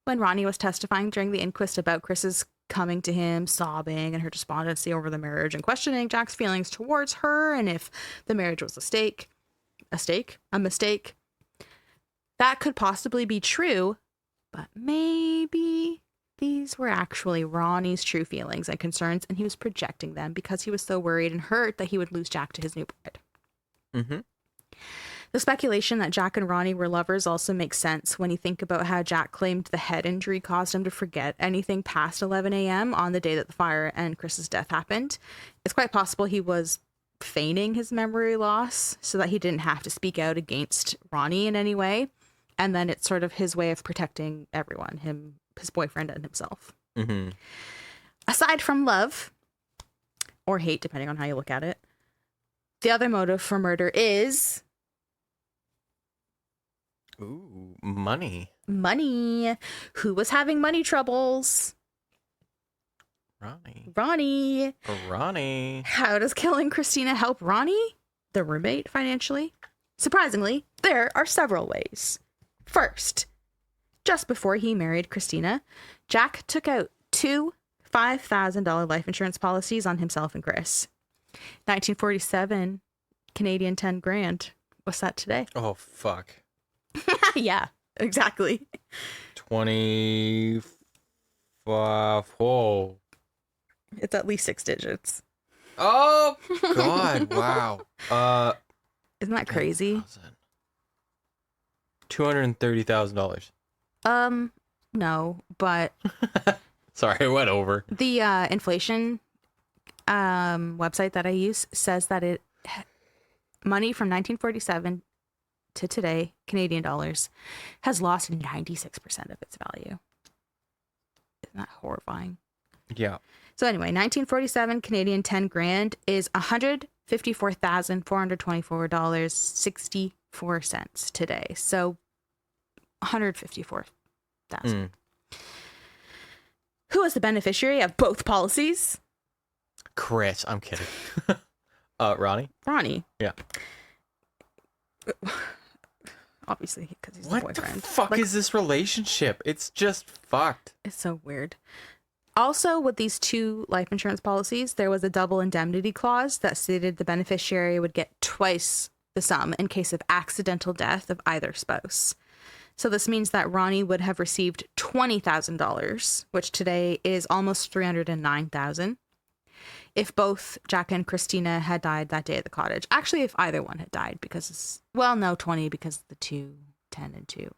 When Ronnie was testifying during the inquest about Chris's coming to him, sobbing, and her despondency over the marriage and questioning Jack's feelings towards her and if the marriage was a mistake, that could possibly be true, But maybe these were actually Ronnie's true feelings and concerns, and he was projecting them because he was so worried and hurt that he would lose Jack to his new bride. Mm-hmm. The speculation that Jack and Ronnie were lovers also makes sense when you think about how Jack claimed the head injury caused him to forget anything past 11 a.m. on the day that the fire and Chris's death happened. It's quite possible he was feigning his memory loss so that he didn't have to speak out against Ronnie in any way. And then it's sort of his way of protecting everyone, him, his boyfriend, and himself. Mm-hmm. Aside from love, or hate, depending on how you look at it, the other motive for murder is... Ooh, money. Money. Who was having money troubles? Ronnie. How does killing Christina help Ronnie, the roommate, financially? Surprisingly, there are several ways. First, just before he married Christina, Jack took out 2 $5,000 life insurance policies on himself and Chris. 1947, Canadian 10 grand. What's that today? Oh, fuck. Yeah, exactly. 25. Whoa. It's at least 6 digits. Oh, God. Wow. Isn't that crazy? $230,000. No, but Sorry, I went over. the inflation website that I use says that money from 1947 to today, Canadian dollars, has lost 96% of its value. Isn't that horrifying? Yeah. So anyway, 1947 Canadian 10 grand is $154,424.64 today. So 154,000. Who is the beneficiary of both policies? Chris, I'm kidding. Ronnie? Ronnie. Yeah. Obviously, because he's the What boyfriend. the fuck is this relationship? It's just fucked. It's so weird. Also, with these 2 life insurance policies, there was a double indemnity clause that stated the beneficiary would get twice the sum in case of accidental death of either spouse. So this means that Ronnie would have received $20,000, which today is almost $309,000, if both Jack and Christina had died that day at the cottage. Actually, if either one had died, because, well, no, 20, because the 2, 10, and 2.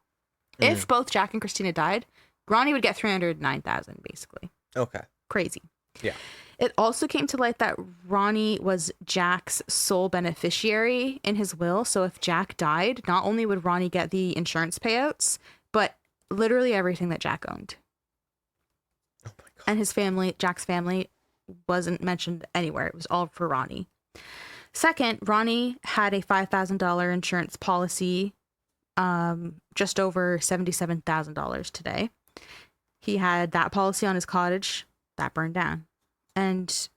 If both Jack and Christina died, Ronnie would get $309,000, basically. Okay. Crazy. Yeah. It also came to light that Ronnie was Jack's sole beneficiary in his will. So if Jack died, not only would Ronnie get the insurance payouts, but literally everything that Jack owned. Oh my God. And his family, Jack's family, wasn't mentioned anywhere. It was all for Ronnie. Second, Ronnie had a $5,000 insurance policy, just over $77,000 today. He had that policy on his cottage that burned down. And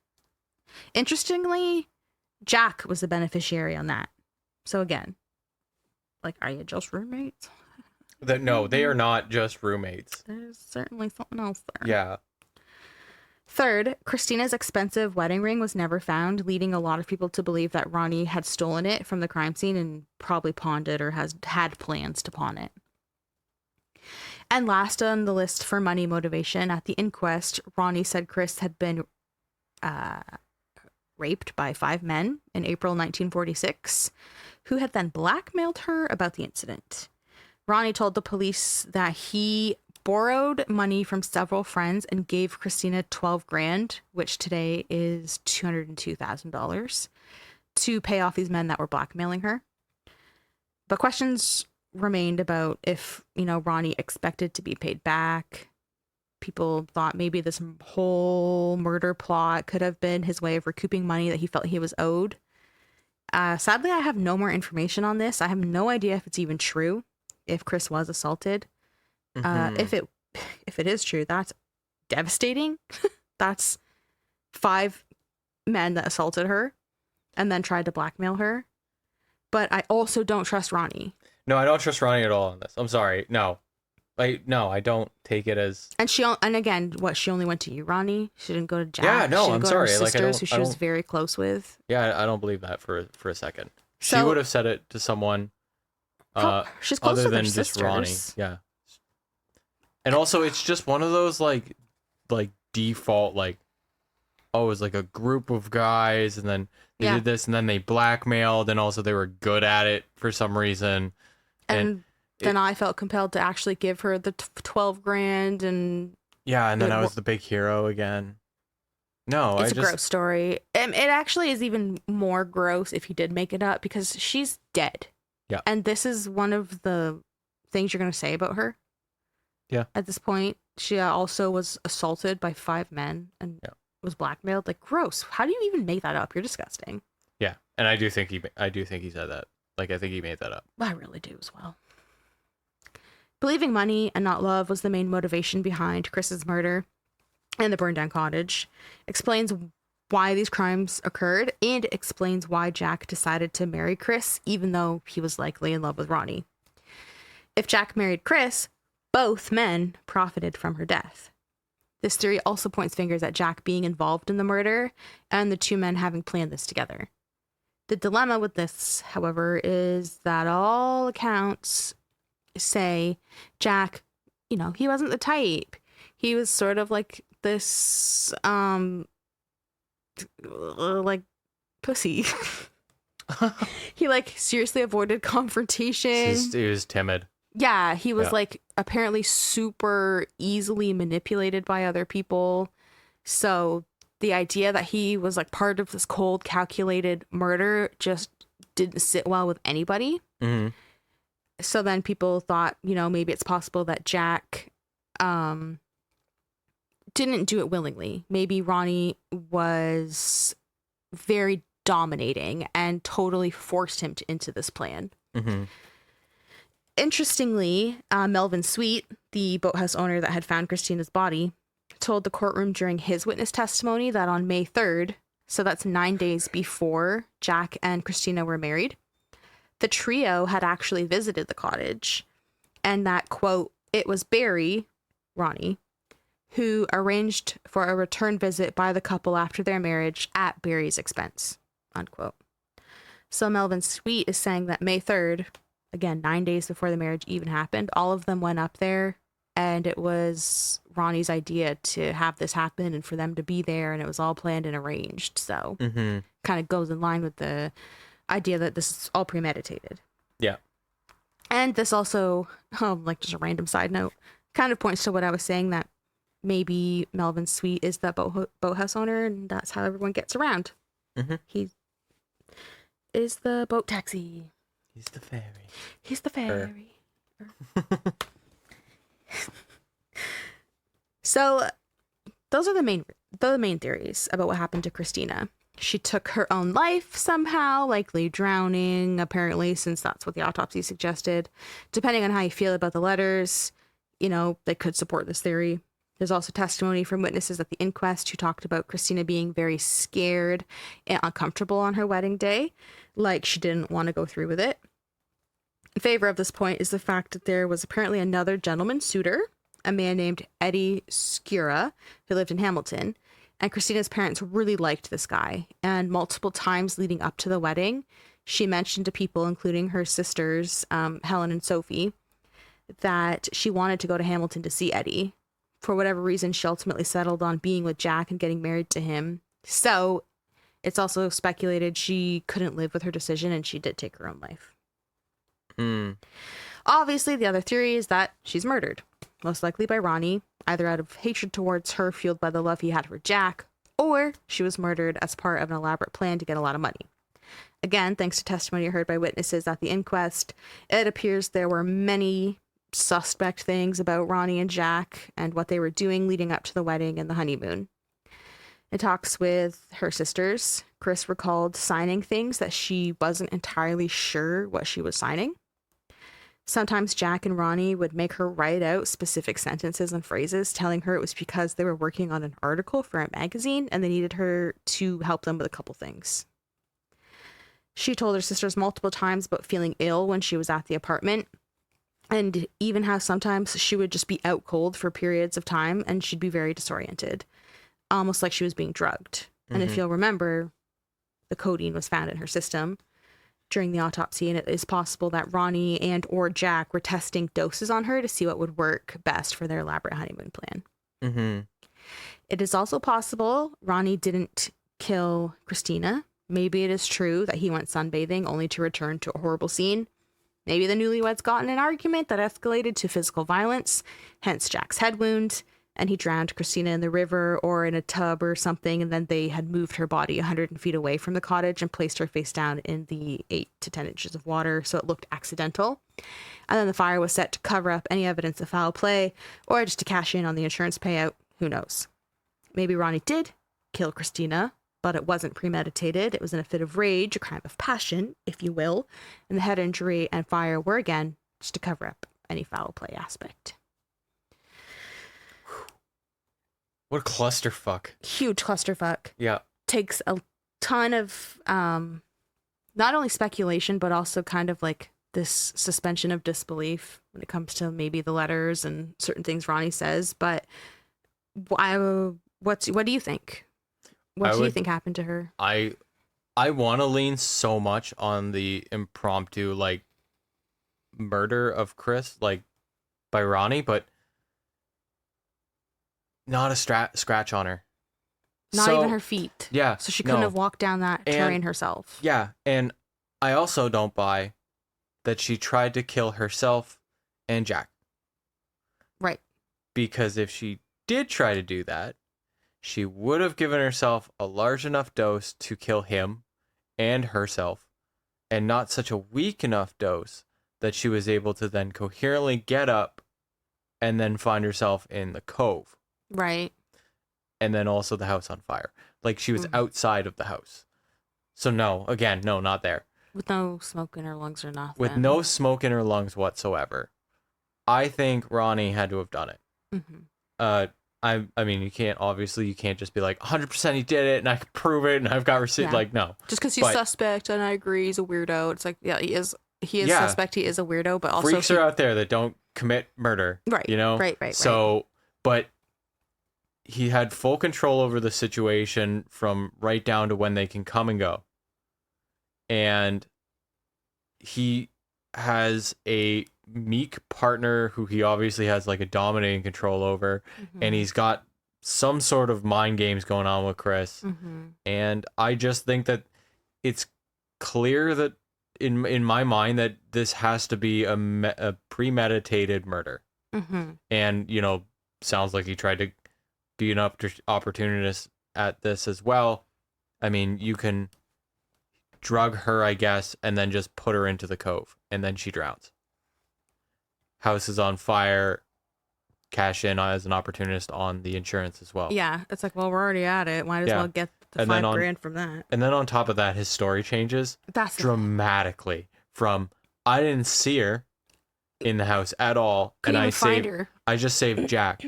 interestingly, Jack was the beneficiary on that. So again, like, are you just roommates? No, they are not just roommates. There's certainly something else there. Yeah. Third, Christina's expensive wedding ring was never found, leading a lot of people to believe that Ronnie had stolen it from the crime scene and probably pawned it or had plans to pawn it. And last on the list for money motivation, at the inquest, Ronnie said Chris had been raped by 5 men in April 1946, who had then blackmailed her about the incident. Ronnie told the police that he borrowed money from several friends and gave Christina 12 grand, which today is $202,000, to pay off these men that were blackmailing her. But questions remained about if, Ronnie expected to be paid back. People thought maybe this whole murder plot could have been his way of recouping money that he felt he was owed. Sadly, I have no more information on this. I have no idea if it's even true, if Chris was assaulted. If it is true, that's devastating. That's 5 men that assaulted her and then tried to blackmail her. But I also don't trust Ronnie. No, I don't trust Ronnie at all on this. I'm sorry. No, I don't take it as. And again, she only went to you, Ronnie. She didn't go to Jack. Yeah, no, she didn't I'm go sorry. To her sisters, I who she was very close with. Yeah, I don't believe that for a second. So, she would have said it to someone she's close other with than her just Ronnie. sisters. Yeah. And also, it's just one of those like default oh, it was like a group of guys, and then they did this, and then they blackmailed, and also they were good at it for some reason. And then I felt compelled to actually give her the 12 grand, and yeah, and then I was the big hero again. No, it's a gross story. It actually is even more gross if he did make it up, because she's dead. Yeah. And this is one of the things you're going to say about her. Yeah. At this point, she also was assaulted by 5 men and was blackmailed. Like, gross. How do you even make that up? You're disgusting. Yeah, and I do think he said that. Like, I think he made that up. I really do as well. Believing money and not love was the main motivation behind Chris's murder and the burned down cottage. Explains why these crimes occurred, and explains why Jack decided to marry Chris, even though he was likely in love with Ronnie. If Jack married Chris, both men profited from her death. This theory also points fingers at Jack being involved in the murder and the 2 men having planned this together. The dilemma with this, however, is that all accounts say Jack, he wasn't the type. He was sort of like this, like pussy. He seriously avoided confrontation. He was timid. Yeah, he was apparently super easily manipulated by other people. So the idea that he was part of this cold, calculated murder just didn't sit well with anybody. Mm-hmm. So then people thought, maybe it's possible that Jack didn't do it willingly. Maybe Ronnie was very dominating and totally forced him into this plan. Mm-hmm. Interestingly, Melvin Sweet, the boathouse owner that had found Christina's body, told the courtroom during his witness testimony that on May 3rd, so that's 9 days before Jack and Christina were married, the trio had actually visited the cottage, and that, quote, it was Barry, Ronnie, who arranged for a return visit by the couple after their marriage at Barry's expense, unquote. So Melvin Sweet is saying that May 3rd, again, 9 days before the marriage even happened, all of them went up there, and it was Ronnie's idea to have this happen and for them to be there, and it was all planned and arranged. So kind of goes in line with the idea that this is all premeditated. Yeah. And this also, just a random side note, kind of points to what I was saying, that maybe Melvin Sweet is the boathouse owner, and that's how everyone gets around. Mm-hmm. He is the boat taxi. He's the fairy. He's the fairy. So those are the main theories about what happened to Christina. She took her own life somehow, likely drowning, apparently, since that's what the autopsy suggested. Depending on how you feel about the letters, they could support this theory. There's also testimony from witnesses at the inquest who talked about Christina being very scared and uncomfortable on her wedding day, like she didn't want to go through with it. In favor of this point is the fact that there was apparently another gentleman suitor, a man named Eddie Skura, who lived in Hamilton, and Christina's parents really liked this guy, and multiple times leading up to the wedding, she mentioned to people, including her sisters, Helen and Sophie, that she wanted to go to Hamilton to see Eddie. For whatever reason, she ultimately settled on being with Jack and getting married to him. So it's also speculated she couldn't live with her decision, and she did take her own life. Obviously, the other theory is that she's murdered, most likely by Ronnie, either out of hatred towards her fueled by the love he had for Jack, or she was murdered as part of an elaborate plan to get a lot of money. Again, thanks to testimony heard by witnesses at the inquest, it appears there were many suspect things about Ronnie and Jack and what they were doing leading up to the wedding and the honeymoon. In talks with her sisters, Chris recalled signing things that she wasn't entirely sure what she was signing. Sometimes Jack and Ronnie would make her write out specific sentences and phrases, telling her it was because they were working on an article for a magazine and they needed her to help them with a couple things. She told her sisters multiple times about feeling ill when she was at the apartment, and even how sometimes she would just be out cold for periods of time and she'd be very disoriented, almost like she was being drugged. And if you'll remember, the codeine was found in her system. during the autopsy, and it is possible that Ronnie and or Jack were testing doses on her to see what would work best for their elaborate honeymoon plan. Mm-hmm. It is also possible Ronnie didn't kill Christina. Maybe it is true that he went sunbathing only to return to a horrible scene. Maybe the newlyweds got in an argument that escalated to physical violence, hence Jack's head wound, and he drowned Christina in the river or in a tub or something, and then they had moved her body 100 feet away from the cottage and placed her face down in the 8 to 10 inches of water, so it looked accidental. And then the fire was set to cover up any evidence of foul play, or just to cash in on the insurance payout. Who knows? Maybe Ronnie did kill Christina, but it wasn't premeditated. It was in a fit of rage, a crime of passion, if you will, and the head injury and fire were, again, just to cover up any foul play aspect. What a clusterfuck. Huge clusterfuck. Yeah. Takes a ton of not only speculation, but also kind of like this suspension of disbelief when it comes to maybe the letters and certain things Ronnie says. But what do you think? What do you think happened to her? I want to lean so much on the impromptu, like, murder of Chris, like, by Ronnie, but not a scratch on her. Not even her feet. Yeah. So she couldn't have walked down that terrain herself. Yeah. And I also don't buy that she tried to kill herself and Jack. Right. Because if she did try to do that, she would have given herself a large enough dose to kill him and herself, and not such a weak enough dose that she was able to then coherently get up and then find herself in the cove. Right. And then also the house on fire. Like, she was outside of the house. So no, not there. With no smoke in her lungs or nothing. With no smoke in her lungs whatsoever. I think Ronnie had to have done it. Mm-hmm. I mean, you can't just be like 100% he did it and I can prove it and I've got receipt. Yeah. Like, no. Just because he's suspect, and I agree, he's a weirdo. It's like, yeah, he is suspect, he is a weirdo, but also freaks are out there that don't commit murder. Right. You know? Right. So, but he had full control over the situation from right down to when they can come and go. And he has a meek partner who he obviously has like a dominating control over, and he's got some sort of mind games going on with Chris. And I just think that it's clear that in my mind that this has to be a premeditated murder. And, you know, sounds like he tried to be an opportunist at this as well. I mean, you can drug her, I guess, and then just put her into the cove, and then she drowns. House is on fire, cash in as an opportunist on the insurance as well. Yeah, it's like, well, we're already at it. Might as well get the $5,000 from that. And then on top of that, his story changes dramatically from I didn't see her in the house at all, and I just saved Jack,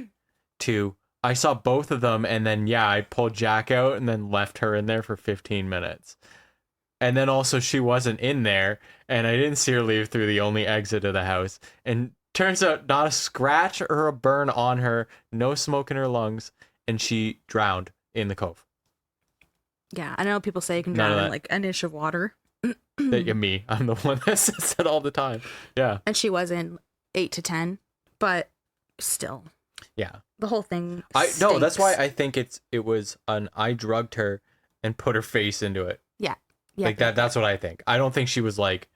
to I saw both of them, and then I pulled Jack out and then left her in there for 15 minutes. And then also she wasn't in there, and I didn't see her leave through the only exit of the house. And turns out not a scratch or a burn on her, no smoke in her lungs, and she drowned in the cove. Yeah, I know people say you can drown in like an inch of water. Me, I'm the one that says that all the time. Yeah. And she was in 8 to 10, but still. Yeah. The whole thing No, that's why I think it was I drugged her and put her face into it. Yeah. Like that's what I think. I don't think she was like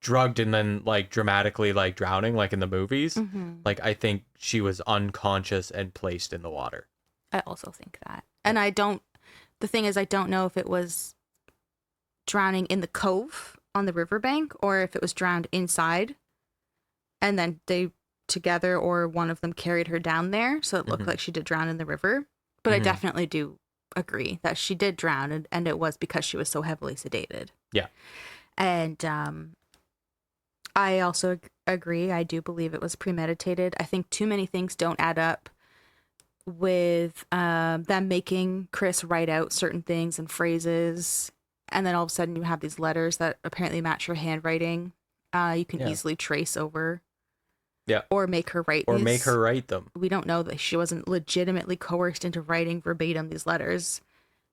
drugged and then like dramatically like drowning like in the movies. Like, I think she was unconscious and placed in the water. I also think that. And the thing is, I don't know if it was drowning in the cove on the riverbank or if it was drowned inside and then they together or one of them carried her down there. So it looked like she did drown in the river. But I definitely do agree that she did drown, and it was because she was so heavily sedated. Yeah. And I also agree. I do believe it was premeditated. I think too many things don't add up with them making Chris write out certain things and phrases, and then all of a sudden you have these letters that apparently match her handwriting. You can easily trace over. Yeah. Or make her write these. Make her write them. We don't know that she wasn't legitimately coerced into writing verbatim these letters.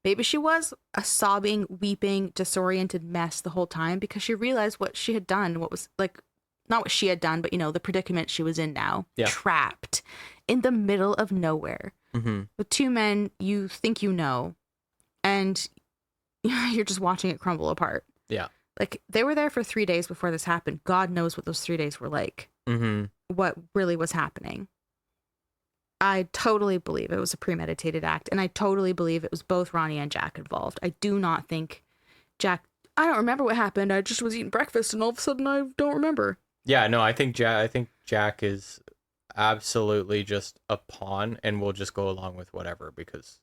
Maybe she was a sobbing, weeping, disoriented mess the whole time because she realized what she had done, what was like, not what she had done, but, you know, the predicament she was in now. Yeah. Trapped in the middle of nowhere with two men you think you know, and you're just watching it crumble apart. Yeah. Like, they were there for 3 days before this happened. God knows what those 3 days were like. What really was happening. I totally believe it was a premeditated act, and I totally believe it was both Ronnie and Jack involved. I do not think Jack... I don't remember what happened. I just was eating breakfast, and all of a sudden I don't remember. Yeah, no, I think Jack is absolutely just a pawn and will just go along with whatever because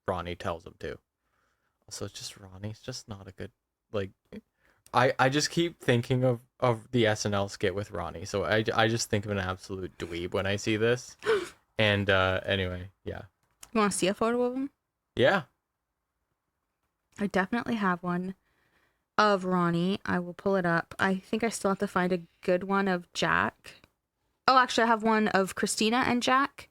Ronnie tells him to. Also, it's just Ronnie's just not a good, like, I just keep thinking of the SNL skit with Ronnie, so I just think of an absolute dweeb when I see this. And anyway, yeah. You want to see a photo of him? Yeah. I definitely have one of Ronnie. I will pull it up. I think I still have to find a good one of Jack. Oh, actually, I have one of Christina and Jack,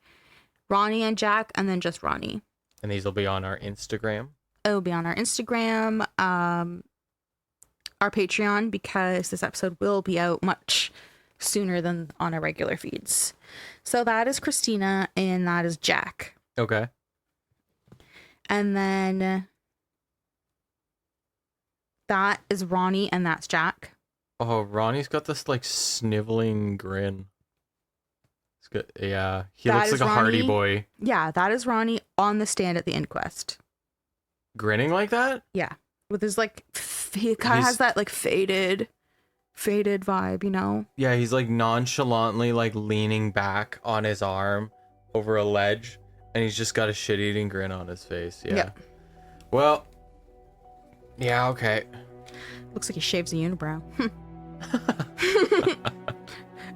Ronnie and Jack, and then just Ronnie. And these will be on our Instagram. It'll be on our Instagram, our Patreon, because this episode will be out much sooner than on our regular feeds. So that is Christina, and that is Jack. Okay. And then that is Ronnie, and that's Jack. Oh, Ronnie's got this, like, sniveling grin. It's good. Yeah, he looks like a Hardy Boy. Yeah, that is Ronnie on the stand at the inquest. Grinning like that? Yeah. With his, like, he kind of has that, like, faded vibe, you know? Yeah, he's, like, nonchalantly, like, leaning back on his arm over a ledge, and he's just got a shit-eating grin on his face. Yeah. Yep. Well, yeah, okay. Looks like he shaves a unibrow.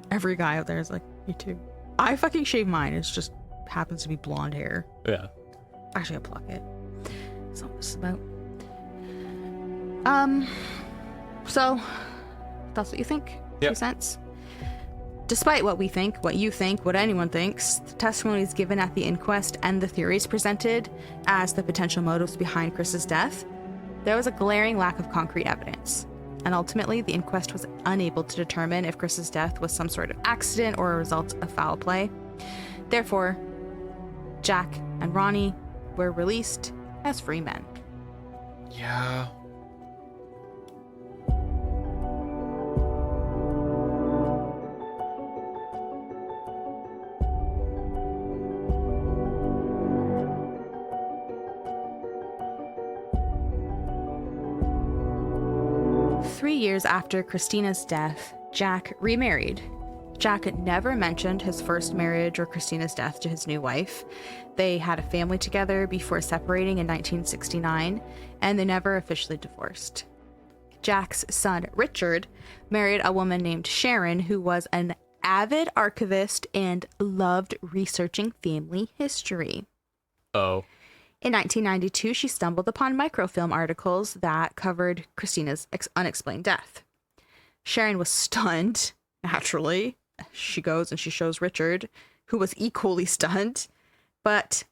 Every guy out there is like, me too. I fucking shave mine. It just happens to be blonde hair. Yeah. Actually, I'll pluck it. That's what this is about. So, that's what you think? Yep. 2 cents? Despite what we think, what you think, what anyone thinks, the testimonies given at the inquest and the theories presented as the potential motives behind Chris's death, there was a glaring lack of concrete evidence. And ultimately, the inquest was unable to determine if Chris's death was some sort of accident or a result of foul play. Therefore, Jack and Ronnie were released as free men. Yeah. Three years after Christina's death, Jack remarried. Jack never mentioned his first marriage or Christina's death to his new wife. They had a family together before separating in 1969, and they never officially divorced. Jack's son, Richard, married a woman named Sharon, who was an avid archivist and loved researching family history. Oh. In 1992, she stumbled upon microfilm articles that covered Christina's unexplained death. Sharon was stunned, naturally. She goes and she shows Richard, who was equally stunned, but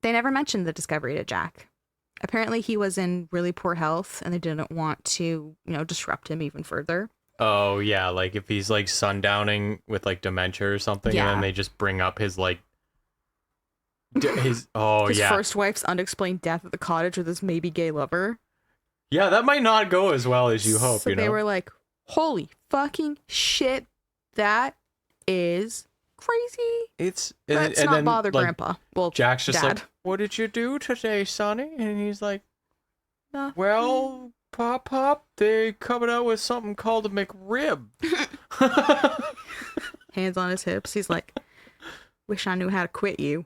they never mentioned the discovery to Jack. Apparently, he was in really poor health, and they didn't want to, disrupt him even further. Oh, yeah, like if he's, like, sundowning with, like, dementia or something, Yeah. and then they just bring up his, like, his first wife's unexplained death at the cottage with his maybe gay lover. Yeah, that might not go as well as you hope, So they were like, holy fucking shit, that is crazy. Let's not bother Grandpa. Well, Jack's just Dad. like, what did you do today, Sonny? And he's like, Nothing. well, Pop, they covered out with something called a McRib. Hands on his hips. He's like, wish I knew how to quit you.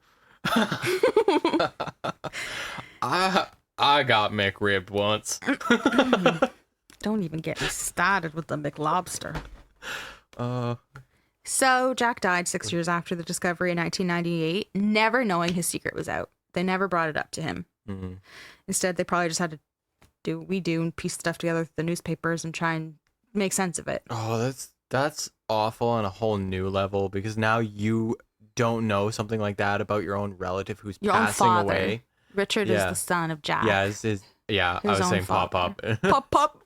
I got McRibbed once. Don't even get me started with the McLobster. Uh, So Jack died 6 years after the discovery in 1998, never knowing his secret was out. They never brought it up to him. mm-hmm. Instead, they probably just had to do what we do and piece stuff together with the newspapers and try and make sense of it. Oh, that's awful on a whole new level, because now you don't know something like that about your own relative who's Your own passing father. away. Richard is the son of Jack. Yeah, I was saying Pop. Pop.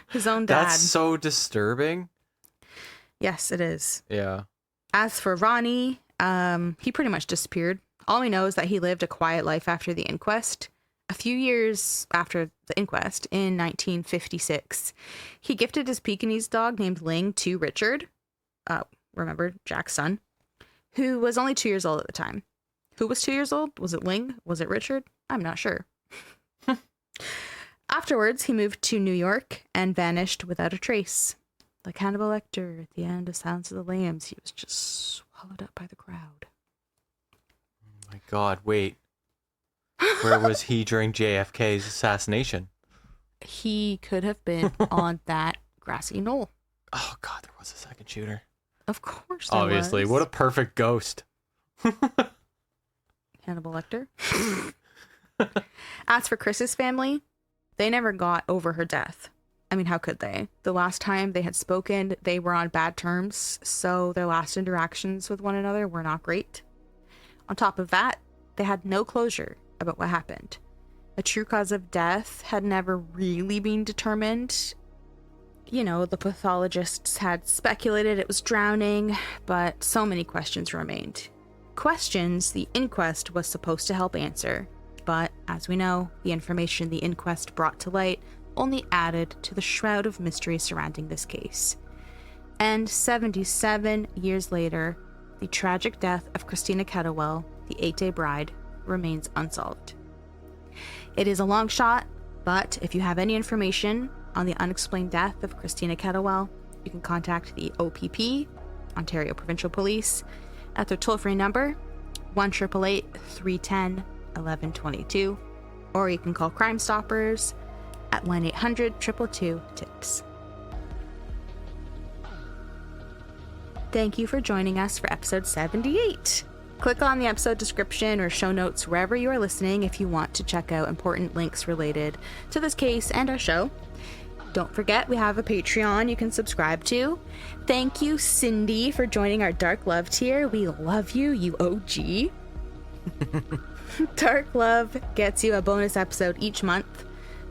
His own dad. That's so disturbing. Yes, it is. Yeah. As for Ronnie, he pretty much disappeared. All we know is that he lived a quiet life after the inquest. A few years after the inquest, in 1956, he gifted his Pekingese dog named Ling to Richard, remember, Jack's son, who was only 2 years old at the time. Who was 2 years old? Was it Ling? Was it Richard? I'm not sure. Afterwards, he moved to New York and vanished without a trace. Like Hannibal Lecter at the end of Silence of the Lambs, he was just swallowed up by the crowd. Oh my God, wait. Where was he during JFK's assassination? He could have been on that grassy knoll. Oh God, there was a second shooter. Of course there Obviously, was. what a perfect ghost. Hannibal Lecter. As for Chris's family, they never got over her death. I mean, how could they? The last time they had spoken, they were on bad terms, so their last interactions with one another were not great. On top of that, they had no closure about what happened. A true cause of death had never really been determined. You know, the pathologists had speculated it was drowning, but so many questions remained. Questions the inquest was supposed to help answer, but as we know, the information the inquest brought to light only added to the shroud of mystery surrounding this case. And 77 years later, the tragic death of Christina Kettlewell, the 8-day bride, remains unsolved. It is a long shot, but if you have any information on the unexplained death of Christina Kettlewell, you can contact the OPP, Ontario Provincial Police, at their toll-free number, 1-888-310-1122, or you can call Crime Stoppers at 1-800-222-TIPS. Thank you for joining us for episode 78. Click on the episode description or show notes wherever you are listening if you want to check out important links related to this case and our show. Don't forget, we have a Patreon you can subscribe to. Thank you, Cindy, for joining our Dark Love tier. We love you, you OG. Dark Love gets you a bonus episode each month.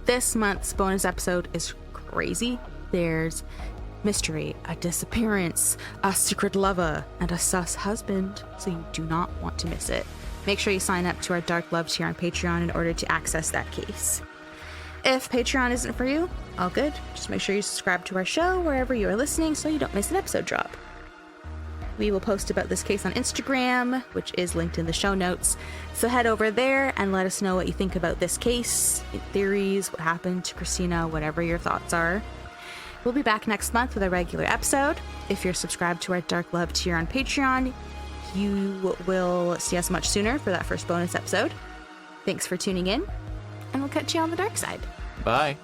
This month's bonus episode is crazy. There's mystery, a disappearance, a secret lover, and a sus husband, so you do not want to miss it. Make sure you sign up to our Dark Love tier on Patreon in order to access that case. If Patreon isn't for you, all good. Just make sure you subscribe to our show wherever you are listening so you don't miss an episode drop. We will post about this case on Instagram, which is linked in the show notes. So head over there and let us know what you think about this case, theories, what happened to Christina, whatever your thoughts are. We'll be back next month with a regular episode. If you're subscribed to our Dark Love tier on Patreon, you will see us much sooner for that first bonus episode. Thanks for tuning in, and we'll catch you on the dark side. Bye.